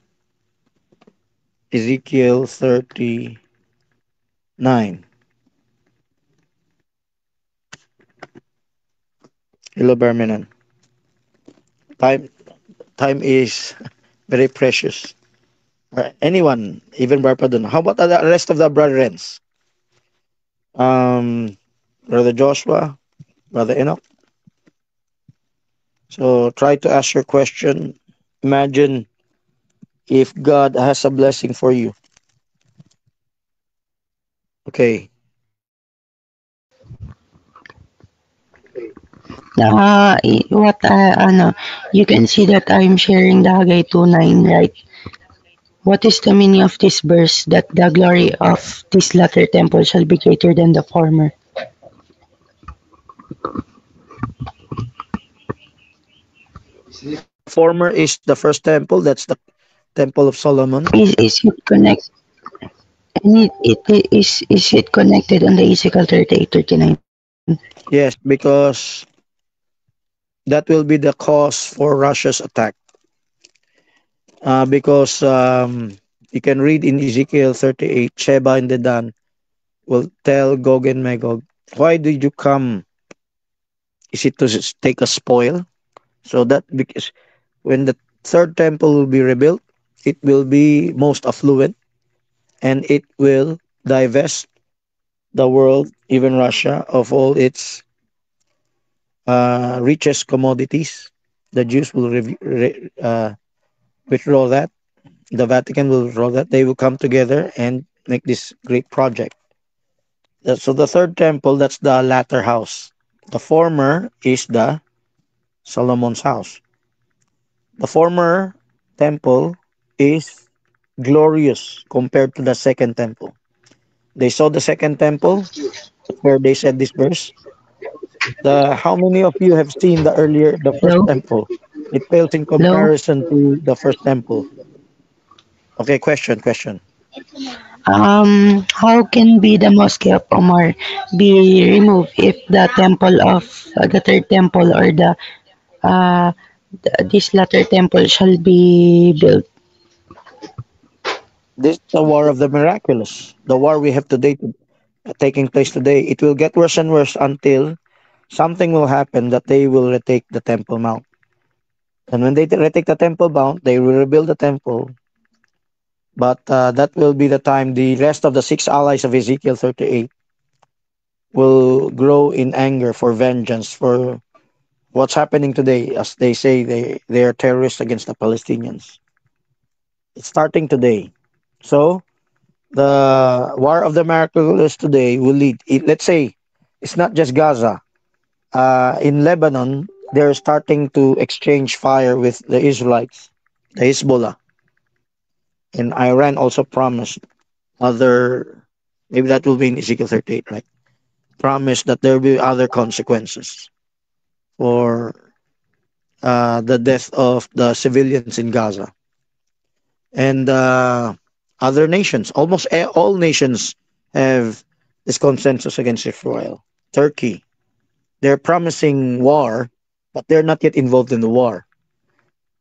39. Hello, Berminan. Time time is very precious. Anyone, even Barpadon. How about the rest of the brethrens? Um, Brother Joshua, Brother Enoch. So try to ask your question. Imagine if God has a blessing for you. Okay. What ano, you can see that I'm sharing the Haggai 2:9, right? What is the meaning of this verse that the glory of this latter temple shall be greater than the former? The former is the first temple. That's the Temple of Solomon. Is it connect? Is it connected on the Ezekiel 38:39? Yes, because that will be the cause for Russia's attack. Because you can read in Ezekiel 38, Sheba and Dedan will tell Gog and Magog, why did you come? Is it to take a spoil? So that because when the third temple will be rebuilt, it will be most affluent and it will divest the world, even Russia, of all its richest commodities. The Jews will withdraw that. The Vatican will withdraw that. They will come together and make this great project. So the third temple, that's the latter house. The former is the Solomon's house. The former temple is glorious compared to the second temple. They saw the second temple where they said this verse. The how many of you have seen the first Hello? temple? It pales in Hello? comparison to the first temple. Okay, question. How can be the Mosque of Omar be removed if the temple of the third temple or uh, this latter temple shall be built? This is the war of the miraculous. The war we have today taking place today. It will get worse and worse until something will happen that they will retake the Temple Mount. And when they retake the Temple Mount, they will rebuild the temple. But that will be the time the rest of the six allies of Ezekiel 38 will grow in anger for vengeance for what's happening today. As they say, they are terrorists against the Palestinians. It's starting today. So the war of the miraculous today will lead. Let's say it's not just Gaza. In Lebanon, they're starting to exchange fire with the Israelites, the Hezbollah, and Iran also promised other. Maybe that will be in Ezekiel 38, right? Promised that there will be other consequences for the death of the civilians in Gaza and other nations. Almost all nations have this consensus against Israel. Turkey, they're promising war, but they're not yet involved in the war.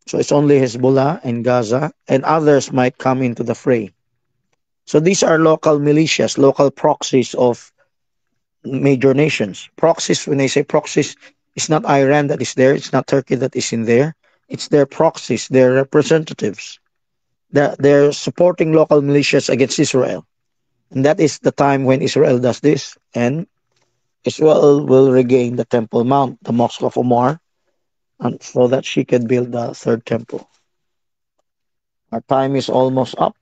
So it's only Hezbollah and Gaza, and others might come into the fray. So these are local militias, local proxies of major nations. Proxies, when I say proxies, it's not Iran that is there, it's not Turkey that is in there. It's their proxies, their representatives. They're supporting local militias against Israel. And that is the time when Israel does this, and Israel will regain the Temple Mount, the Mosque of Omar, and so that she can build the third temple. Our time is almost up.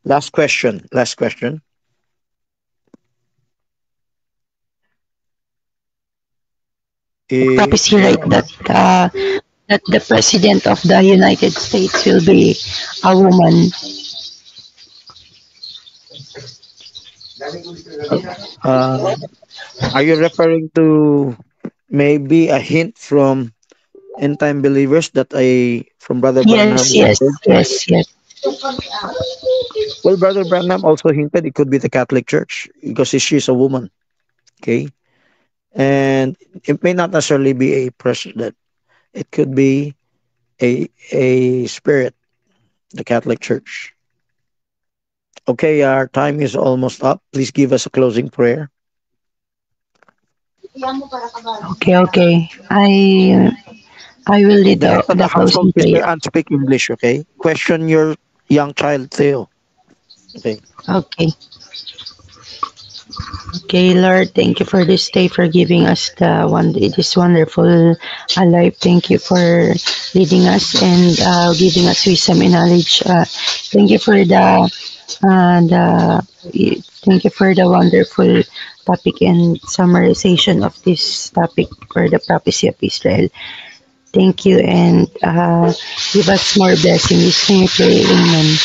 Last question. Last question. Eh, Prophecy, right? That the president of the United States will be a woman. uh, are you referring to maybe a hint from end time believers that I from Brother Branham Yes, yes, hinted? yes, yes. Well, Brother Branham also hinted it could be the Catholic Church because she's a woman. Okay, and it may not necessarily be a president. It could be a spirit, the Catholic Church. Okay, our time is almost up. Please give us a closing prayer. Okay, okay. I will lead The head of the the household, closing Sister prayer. Anne, speak English. Okay, question your young child Theo. Okay. Okay. Okay, Lord, thank you for this day, for giving us this wonderful life. Thank you for leading us and giving us wisdom and knowledge. Thank you for thank you for the wonderful topic and summarization of this topic for the prophecy of Israel. Thank you and give us more blessings. Amen.